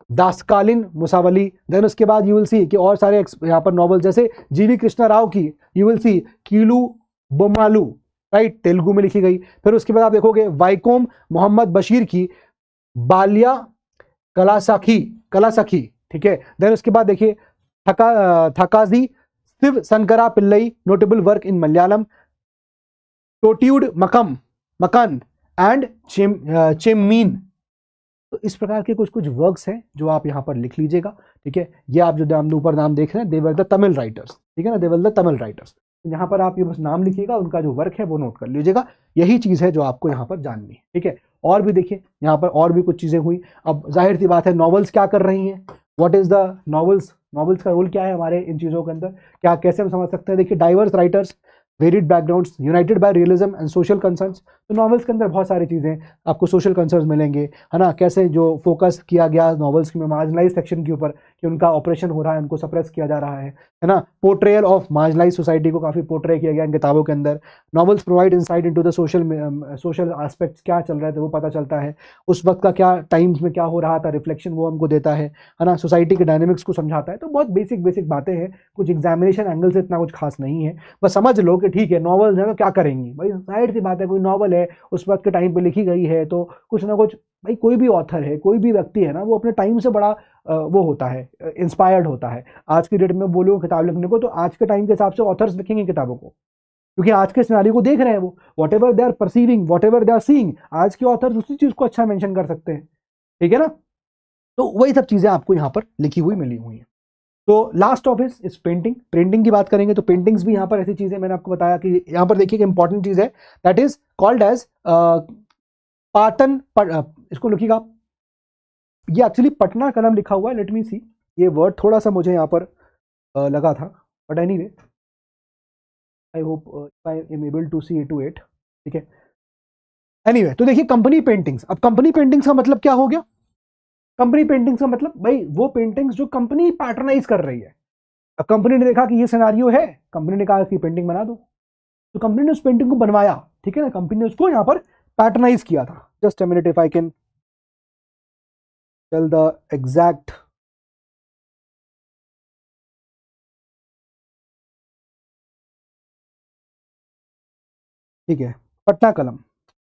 दासकालीन मुसावली, देन उसके बाद यू विल सी कि और सारे यहाँ पर नॉवल जैसे जीवी कृष्णा राव की you will see Keelu Bommalu, right, Telugu में लिखी गई। फिर उसके बाद आप देखोगे वाइकोम मोहम्मद बशीर की बालिया कलासखी, ठीक है। देन उसके बाद देखिए Thakazhi Siva Sankara Pillai, notable work in Malayalam, Thottiyude Makan and Chemmeen. तो इस प्रकार के कुछ वर्क्स हैं जो आप यहाँ पर लिख लीजिएगा, ठीक है। ये आप जो नाम ऊपर नाम देख रहे हैं, दे वर द तमिल राइटर्स, ठीक है ना, दे वर द तमिल राइटर्स। यहाँ पर आप ये बस नाम लिखिएगा, उनका जो वर्क है वो नोट कर लीजिएगा। यही चीज है जो आपको यहाँ पर जाननी है, ठीक है। और भी देखिए यहाँ पर और भी कुछ चीजें हुई। अब जाहिर सी बात है नॉवेल्स क्या कर रही हैं, व्हाट इज द नॉवेल्स का रोल क्या है हमारे इन चीजों के अंदर, क्या कैसे हम समझ सकते हैं। देखिए diverse writers, varied backgrounds, united by realism and social concerns. तो नॉवेल्स के अंदर बहुत सारी चीज़ें आपको सोशल कंसर्न्स मिलेंगे, है ना। कैसे जो फोकस किया गया नॉवेल्स में मार्जिनलाइज सेक्शन के ऊपर कि उनका ऑपरेशन हो रहा है, उनको सप्रेस किया जा रहा है ना। पोर्ट्रेयल ऑफ मार्जिनलाइज सोसाइटी को काफ़ी पोर्ट्रे किया गया इन किताबों के अंदर। Novels provide insight into the social aspects, क्या चल रहे थे वो पता चलता है, उस वक्त का क्या टाइम्स में क्या हो रहा था, रिफ्लेक्शन वो हमको देता है ना। सोसाइटी के डायनेमिक्स को समझाता है। तो बहुत बेसिक बातें हैं, कुछ एग्जामिनेशन एंगल से इतना कुछ खास नहीं है। बस समझ लो कि ठीक है नॉवेल्स है तो क्या करेंगे भाई, जाहिर सी बात है कोई नॉवल है उस वक्त के टाइम पे लिखी गई है तो कुछ ना कुछ, भाई कोई भी ऑथर है, कोई भी व्यक्ति है ना, वो अपने टाइम से बड़ा वो होता है, इंस्पायर्ड होता है। आज की डेट में बोलूँ किताब लिखने को तो आज के टाइम के हिसाब से ऑथर्स लिखेंगे किताबों को, क्योंकि आज के सिनेरियो को देख रहे हैं वो, whatever they are perceiving, whatever they are seeing, आज के ऑथर्स उसी चीज को अच्छा मेंशन कर सकते हैं, ठीक है ना। तो वही सब चीजें आपको यहाँ पर लिखी हुई मिली हुई हैं। तो लास्ट ऑफिस इस पेंटिंग की बात करेंगे तो पेंटिंग्स भी यहाँ पर ऐसी चीजें मैंने आपको बताया कि यहाँ पर देखिए इंपॉर्टेंट चीज है that is called as Patan, इसको लिखिएगा, ये एक्चुअली पटना कलम लिखा हुआ है। लेट मी सी, ये वर्ड थोड़ा सा मुझे यहाँ पर लगा था, but anyway I hope I am able to see to it, ठीक है। एनीवे तो देखिए कंपनी पेंटिंग्स, अब कंपनी पेंटिंग्स का मतलब क्या हो गया, कंपनी पेंटिंग्स का मतलब भाई वो पेंटिंग्स जो कंपनी पैटर्नाइज कर रही है। अब कंपनी ने देखा कि ये सिनेरियो है, कंपनी ने कहा कि पेंटिंग बना दो, तो कंपनी ने उस पेंटिंग को बनवाया, ठीक है ना, कंपनी ने उसको यहाँ पर पैटर्नाइज किया था। Just a minute if I can tell the exact ठीक है, पटना कलम,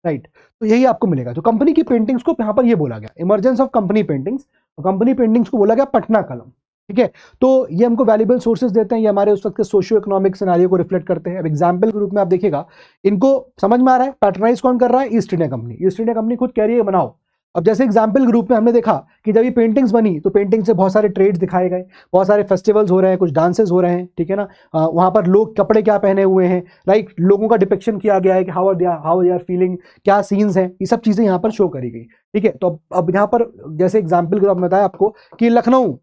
राइट। तो यही आपको मिलेगा। तो कंपनी की पेंटिंग्स को यहाँ पर ये बोला गया, emergence of company paintings, company paintings को बोला गया पटना कलम, ठीक है। तो ये हमको वैल्यूएबल सोर्सेज देते हैं, ये हमारे उस वक्त के सोशियो इकोनॉमिक सिनेरियो को रिफ्लेक्ट करते हैं। अब एग्जांपल के रूप में आप देखिएगा, इनको समझ में आ रहा है पैट्रनाइज कौन कर रहा है, east India company. East India company खुद कह रही है बनाओ। अब जैसे एग्जाम्पल के रूप में हमने देखा कि जब ये पेंटिंग्स बनी तो पेंटिंग से बहुत सारे ट्रेड्स दिखाए गए, बहुत सारे फेस्टिवल्स हो रहे हैं, कुछ डांसेस हो रहे हैं, ठीक है ना। वहाँ पर लोग कपड़े क्या पहने हुए हैं, लाइक लोगों का डिपिक्शन किया गया है कि हाउ दे आर फीलिंग, क्या सीन्स हैं, ये सब चीज़ें यहाँ पर शो करी गई, ठीक है। तो अब यहाँ पर जैसे एग्जाम्पल के रूप में बताया आपको कि लखनऊ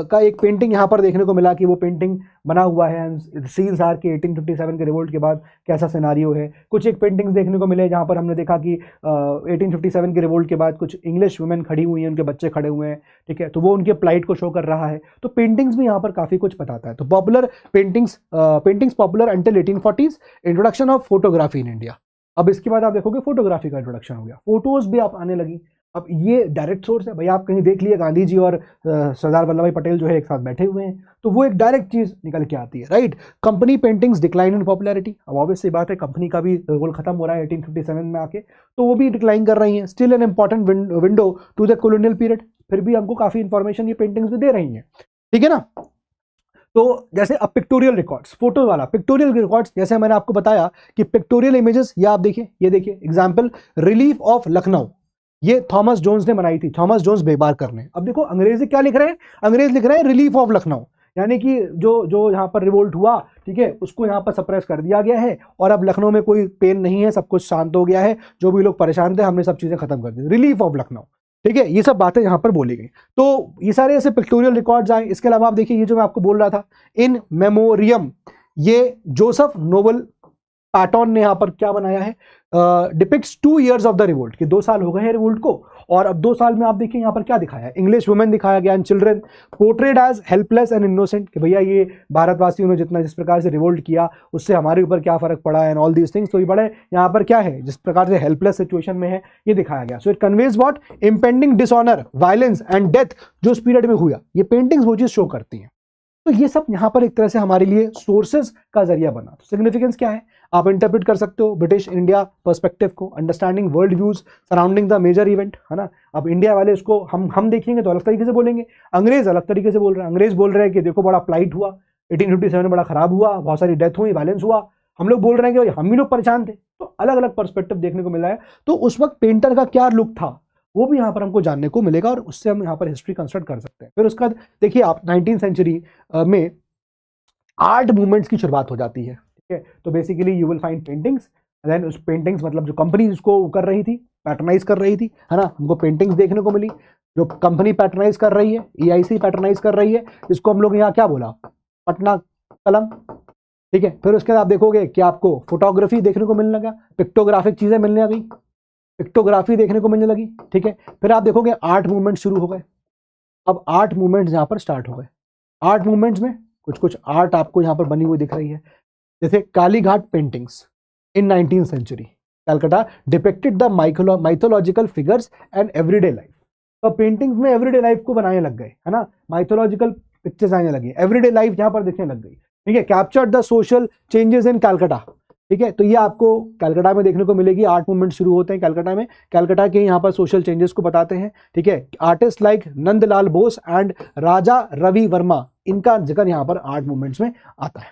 का एक पेंटिंग यहाँ पर देखने को मिला कि वो पेंटिंग बना हुआ है, सीन्स आर के 1857 के रिवोल्ट के बाद कैसा सिनारियो है। कुछ एक पेंटिंग्स देखने को मिले जहाँ पर हमने देखा कि 1857 के रिवोल्ट के बाद कुछ इंग्लिश वुमेन खड़ी हुई हैं, उनके बच्चे खड़े हुए हैं, ठीक है, तो वो उनके प्लाइट को शो कर रहा है। तो पेंटिंग्स भी यहाँ पर काफ़ी कुछ बताता है। तो popular paintings popular until 1840s, introduction of photography in India. अब इसके बाद आप देखोगे फोटोग्राफी का इंट्रोडक्शन हो गया, फोटोज भी आप आने लगी। अब ये डायरेक्ट सोर्स है भैया, आप कहीं देख लिए गांधी जी और सरदार वल्लभ भाई पटेल जो है एक साथ बैठे हुए हैं, तो वो एक डायरेक्ट चीज निकल के आती है, right. Company paintings decline in popularity. अब ऑब्वियसली बात है, कंपनी का भी रोल खत्म हो रहा है 1857 में आके, तो वो भी डिक्लाइन कर रही हैं। Still an important window to the colonial period, फिर भी हमको काफी इंफॉर्मेशन ये पेंटिंग्स भी दे रही हैं, ठीक है ना। तो जैसे अब पिक्टोरियल रिकॉर्ड्स, फोटो वाला पिक्टोरियल रिकॉर्ड्स, जैसे मैंने आपको बताया कि पिक्टोरियल इमेजेस, ये आप देखिए, ये देखिए एग्जांपल, रिलीफ ऑफ लखनऊ, ये थॉमस जोन्स ने बनाई थी, थॉमस जोन्स बेबारकर ने। अब देखो अंग्रेजी क्या लिख रहे हैं, अंग्रेज लिख रहे हैं रिलीफ ऑफ लखनऊ, यानी कि जो यहाँ पर रिवोल्ट हुआ, ठीक है, उसको यहाँ पर सप्रेस कर दिया गया है और अब लखनऊ में कोई पेन नहीं है, सब कुछ शांत हो गया है, जो भी लोग परेशान थे हमने सब चीजें खत्म कर दी, रिलीफ ऑफ लखनऊ, ठीक है। ये सब बातें यहाँ पर बोली गई। तो ये सारे ऐसे पिक्टोरियल रिकॉर्ड्स आए। इसके अलावा आप देखिए, ये जो मैं आपको बोल रहा था इन मेमोरियम, ये जोसेफ नोबल पैटर्न ने यहाँ पर क्या बनाया है, depicts 2 years of the revolt, कि 2 साल हो गए हैं रिवोल्ट को, और अब 2 साल में आप देखिए यहाँ पर क्या दिखाया है, इंग्लिश वुमेन दिखाया गया and children portrayed as helpless and innocent, कि भैया ये भारतवासियों ने जिस प्रकार से रिवोल्ट किया उससे हमारे ऊपर क्या फर्क पड़ा एंड ऑल दीज थिंग्स। तो ये बड़े यहाँ पर क्या है, जिस प्रकार से हेल्पलेस सिचुएशन में है ये दिखाया गया। So it conveys what, impending dishonour, violence and death जो उस पीरियड में हुआ, ये पेंटिंग्स वो चीज शो करती हैं। तो ये सब यहाँ पर एक तरह से हमारे लिए सोर्सेज का जरिया बना। तो सिग्निफिकेंस क्या है, आप इंटरप्रेट कर सकते हो ब्रिटिश इंडिया पर्सपेक्टिव को, understanding world views surrounding the major event, है ना। अब इंडिया वाले इसको हम देखेंगे तो अलग तरीके से बोलेंगे, अंग्रेज अलग तरीके से बोल रहे हैं। अंग्रेज बोल रहे हैं कि देखो बड़ा प्लाइट हुआ, 1857 में बड़ा खराब हुआ, बहुत सारी डेथ हुई, वायलेंस हुआ। हम लोग बोल रहे हैं कि हम ही लोग परेशान थे। तो अलग अलग पर्सपेक्टिव देखने को मिला है। तो उस वक्त पेंटर का क्या लुक था वो भी यहाँ पर हमको जानने को मिलेगा और उससे हम यहाँ पर हिस्ट्री कंस्ट्रक्ट कर सकते हैं। फिर उसका देखिए आप 19th सेंचुरी में आर्ट मूवमेंट्स की शुरुआत हो जाती है, ठीक है। तो basically you will find paintings, then उस पेंटिंग्स मतलब जो कंपनी उसको कर रही थी, पैटर्नाइज कर रही थी, है ना, हमको पेंटिंग्स देखने को मिली जो कंपनी पैटर्नाइज कर रही है, EIC पैटर्नाइज कर रही है, इसको हम लोग यहाँ क्या बोला, पटना कलम, ठीक है। फिर उसके बाद आप देखोगे कि आपको फोटोग्राफी देखने को मिलने लगा, पिक्टोग्राफिक चीजें मिलने लगी, पिक्टोग्राफी देखने को मिलने लगी, ठीक है। फिर आप देखोगे आर्ट मूवमेंट शुरू हो गए। अब आर्ट मूवमेंट्स यहाँ पर स्टार्ट हो गए। आर्ट मूवमेंट्स में कुछ आर्ट आपको यहाँ पर बनी हुई दिख रही है, जैसे Kalighat paintings in 19th century Calcutta depicted the mythological figures and everyday life. तो पेंटिंग्स में एवरीडे लाइफ को बनाने लग गए, है ना, माइथोलॉजिकल पिक्चर्स आने लगी, एवरीडे लाइफ यहाँ पर दिखने लग गई, ठीक है। Captured the social changes in Calcutta, ठीक है। तो ये आपको कलकत्ता में देखने को मिलेगी। आर्ट मूवमेंट शुरू होते हैं कलकत्ता में, कलकत्ता के यहाँ पर सोशल चेंजेस को बताते हैं, ठीक है। Artist like Nandalal Bose and Raja Ravi Varma, इनका जिक्र यहाँ पर आर्ट मूवमेंट्स में आता है।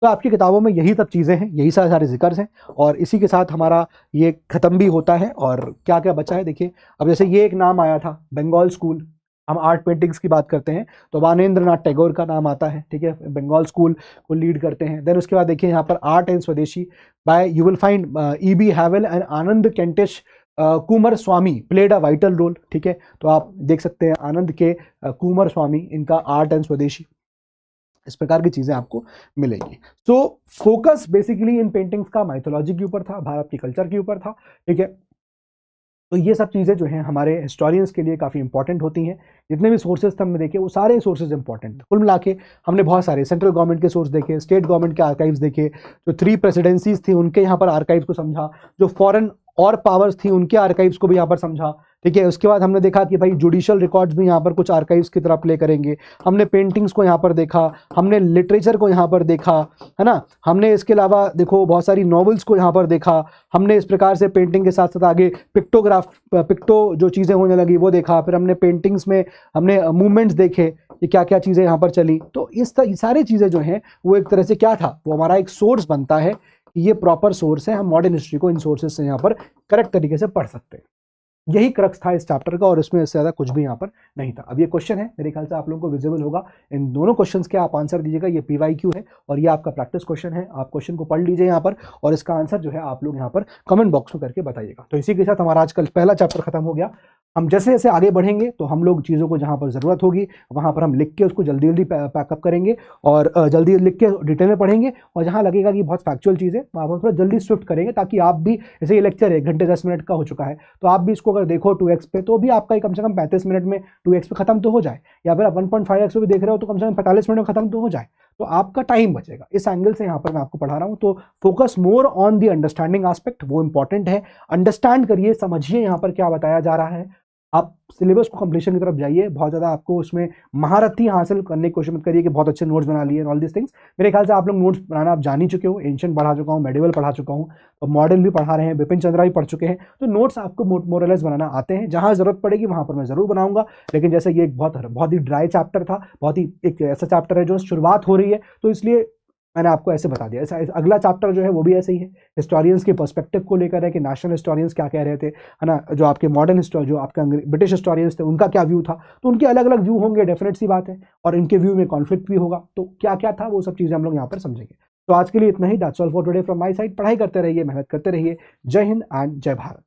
तो आपकी किताबों में यही सब चीज़ें हैं, यही सारे जिक्र हैं और इसी के साथ हमारा ये ख़त्म भी होता है। और क्या क्या बचा है देखिए, अब जैसे ये एक नाम आया था बंगाल स्कूल, हम आर्ट पेंटिंग्स की बात करते हैं तो वानेंद्रनाथ टैगोर का नाम आता है, ठीक है, बंगाल स्कूल को लीड करते हैं। देन उसके बाद देखिए यहाँ पर art and Swadeshi by you will find E.B. Havell and Ananda Kentish Coomaraswamy played a vital role, ठीक है। तो आप देख सकते हैं आनंद के कुमार स्वामी, इनका आर्ट एंड स्वदेशी, इस प्रकार की चीजें आपको मिलेगी। सो फोकस बेसिकली इन पेंटिंग्स का माइथोलॉजी के ऊपर था, भारत की कल्चर के ऊपर था, ठीक है। तो ये सब चीज़ें जो हैं हमारे हिस्टोरियंस के लिए काफ़ी इंपॉर्टेंट होती हैं। जितने भी सोर्सेज हमने देखे वो सारे सोर्सेज इंपॉर्टेंट थे। कुल मिला के हमने बहुत सारे सेंट्रल गवर्नमेंट के सोर्स देखे, स्टेट गवर्नमेंट के आर्काइव्स देखे, जो 3 प्रेसिडेंसीज थी उनके यहाँ पर आर्काइव्स को समझा, जो फॉरेन और पावर्स थी उनके आर्काइव्स को भी यहाँ पर समझा, ठीक है। उसके बाद हमने देखा कि भाई जुडिशियल रिकॉर्ड्स भी यहाँ पर कुछ आर्काइव्स की तरह प्ले करेंगे। हमने पेंटिंग्स को यहाँ पर देखा, हमने लिटरेचर को यहाँ पर देखा, है ना। हमने इसके अलावा देखो बहुत सारी नॉवेल्स को यहाँ पर देखा। हमने इस प्रकार से पेंटिंग के साथ साथ आगे पिक्टो जो चीज़ें होने लगी वो देखा। फिर हमने पेंटिंग्स में हमने मूवमेंट्स देखे कि क्या क्या चीज़ें यहाँ पर चली। तो इस सारी चीज़ें जो हैं वो एक तरह से क्या था, वो हमारा एक सोर्स बनता है कि ये प्रॉपर सोर्स है, हम मॉडर्न हिस्ट्री को इन सोर्सेज से यहाँ पर करेक्ट तरीके से पढ़ सकते हैं। यही क्रक्स था इस चैप्टर का और इसमें इससे ज़्यादा कुछ भी यहाँ पर नहीं था। अब ये क्वेश्चन है, मेरे ख्याल से आप लोगों को विजिबल होगा। इन दोनों क्वेश्चंस के आप आंसर दीजिएगा। ये PYQ है और ये आपका प्रैक्टिस क्वेश्चन है। आप क्वेश्चन को पढ़ लीजिए यहाँ पर और इसका आंसर जो है आप लोग यहाँ पर कमेंट बॉक्स में करके बताइएगा। तो इसी के साथ हमारा आजकल पहला चैप्टर खत्म हो गया। हम जैसे जैसे आगे बढ़ेंगे तो हम लोग चीज़ों को जहाँ पर ज़रूरत होगी वहाँ पर हम लिख के उसको जल्दी जल्दी पैकअप करेंगे और जल्दी लिख के डिटेल में पढ़ेंगे, और जहाँ लगेगा कि बहुत फैक्चुअल चीज़ है वहाँ पर थोड़ा जल्दी स्विफ्ट करेंगे, ताकि आप भी, जैसे ये लेक्चर 1 घंटे 10 मिनट का हो चुका है, तो आप भी इसको अगर देखो 2x पे तो भी आपका कम से कम 35 मिनट में 2x पे खत्म तो हो जाए, या फिर आप 1.5x पे भी देख रहे हो तो कम से कम 45 मिनट में खत्म तो हो जाए, तो आपका टाइम बचेगा। इस एंगल से यहाँ पर मैं आपको पढ़ा रहा हूँ। तो focus more on the understanding aspect, वो इंपॉर्टेंट है। अंडरस्टैंड करिए, समझिए यहाँ पर क्या बताया जा रहा है। आप सिलेबस को कंप्लीशन की तरफ जाइए, बहुत ज़्यादा आपको उसमें महारत ही हासिल करने की कोशिश मत करिए कि बहुत अच्छे नोट्स बना लिए ऑल दिस थिंग्स। मेरे ख्याल से आप लोग नोट्स बनाना आप जान ही चुके हो। एंशिएंट पढ़ा चुका हूँ, मेडिवल पढ़ा चुका हूँ, तो मॉडर्न भी पढ़ा रहे हैं, बिपिन चंद्रा भी पढ़ चुके हैं, तो नोट्स आपको मोरलेस बनाना आते हैं। जहाँ ज़रूरत पड़ेगी वहाँ पर मैं ज़रूर बनाऊंगा, लेकिन जैसे ये एक बहुत ही ड्राई चैप्टर था, बहुत ही एक ऐसा चैप्टर है जो शुरुआत हो रही है, तो इसलिए मैंने आपको ऐसे बता दिया। ऐसा अगला चैप्टर जो है वो भी ऐसे ही है, हिस्टोरियंस के पर्सपेक्टिव को लेकर है कि नेशनल हिस्टोरियंस क्या कह रहे थे, है ना, जो आपके मॉडर्न जो आपके ब्रिटिश हिस्टोरियंस थे उनका क्या व्यू था, तो उनके अलग अलग व्यू होंगे, डेफिनेट सी बात है, और इनके व्यू में कॉन्फ्लिक्ट भी होगा। तो क्या क्या था वो सब चीज़ें हम लोग यहाँ पर समझेंगे। तो आज के लिए इतना ही। That's all for today from my side. पढ़ाई करते रहिए, मेहनत करते रहिए। जय हिंद एंड जय भारत।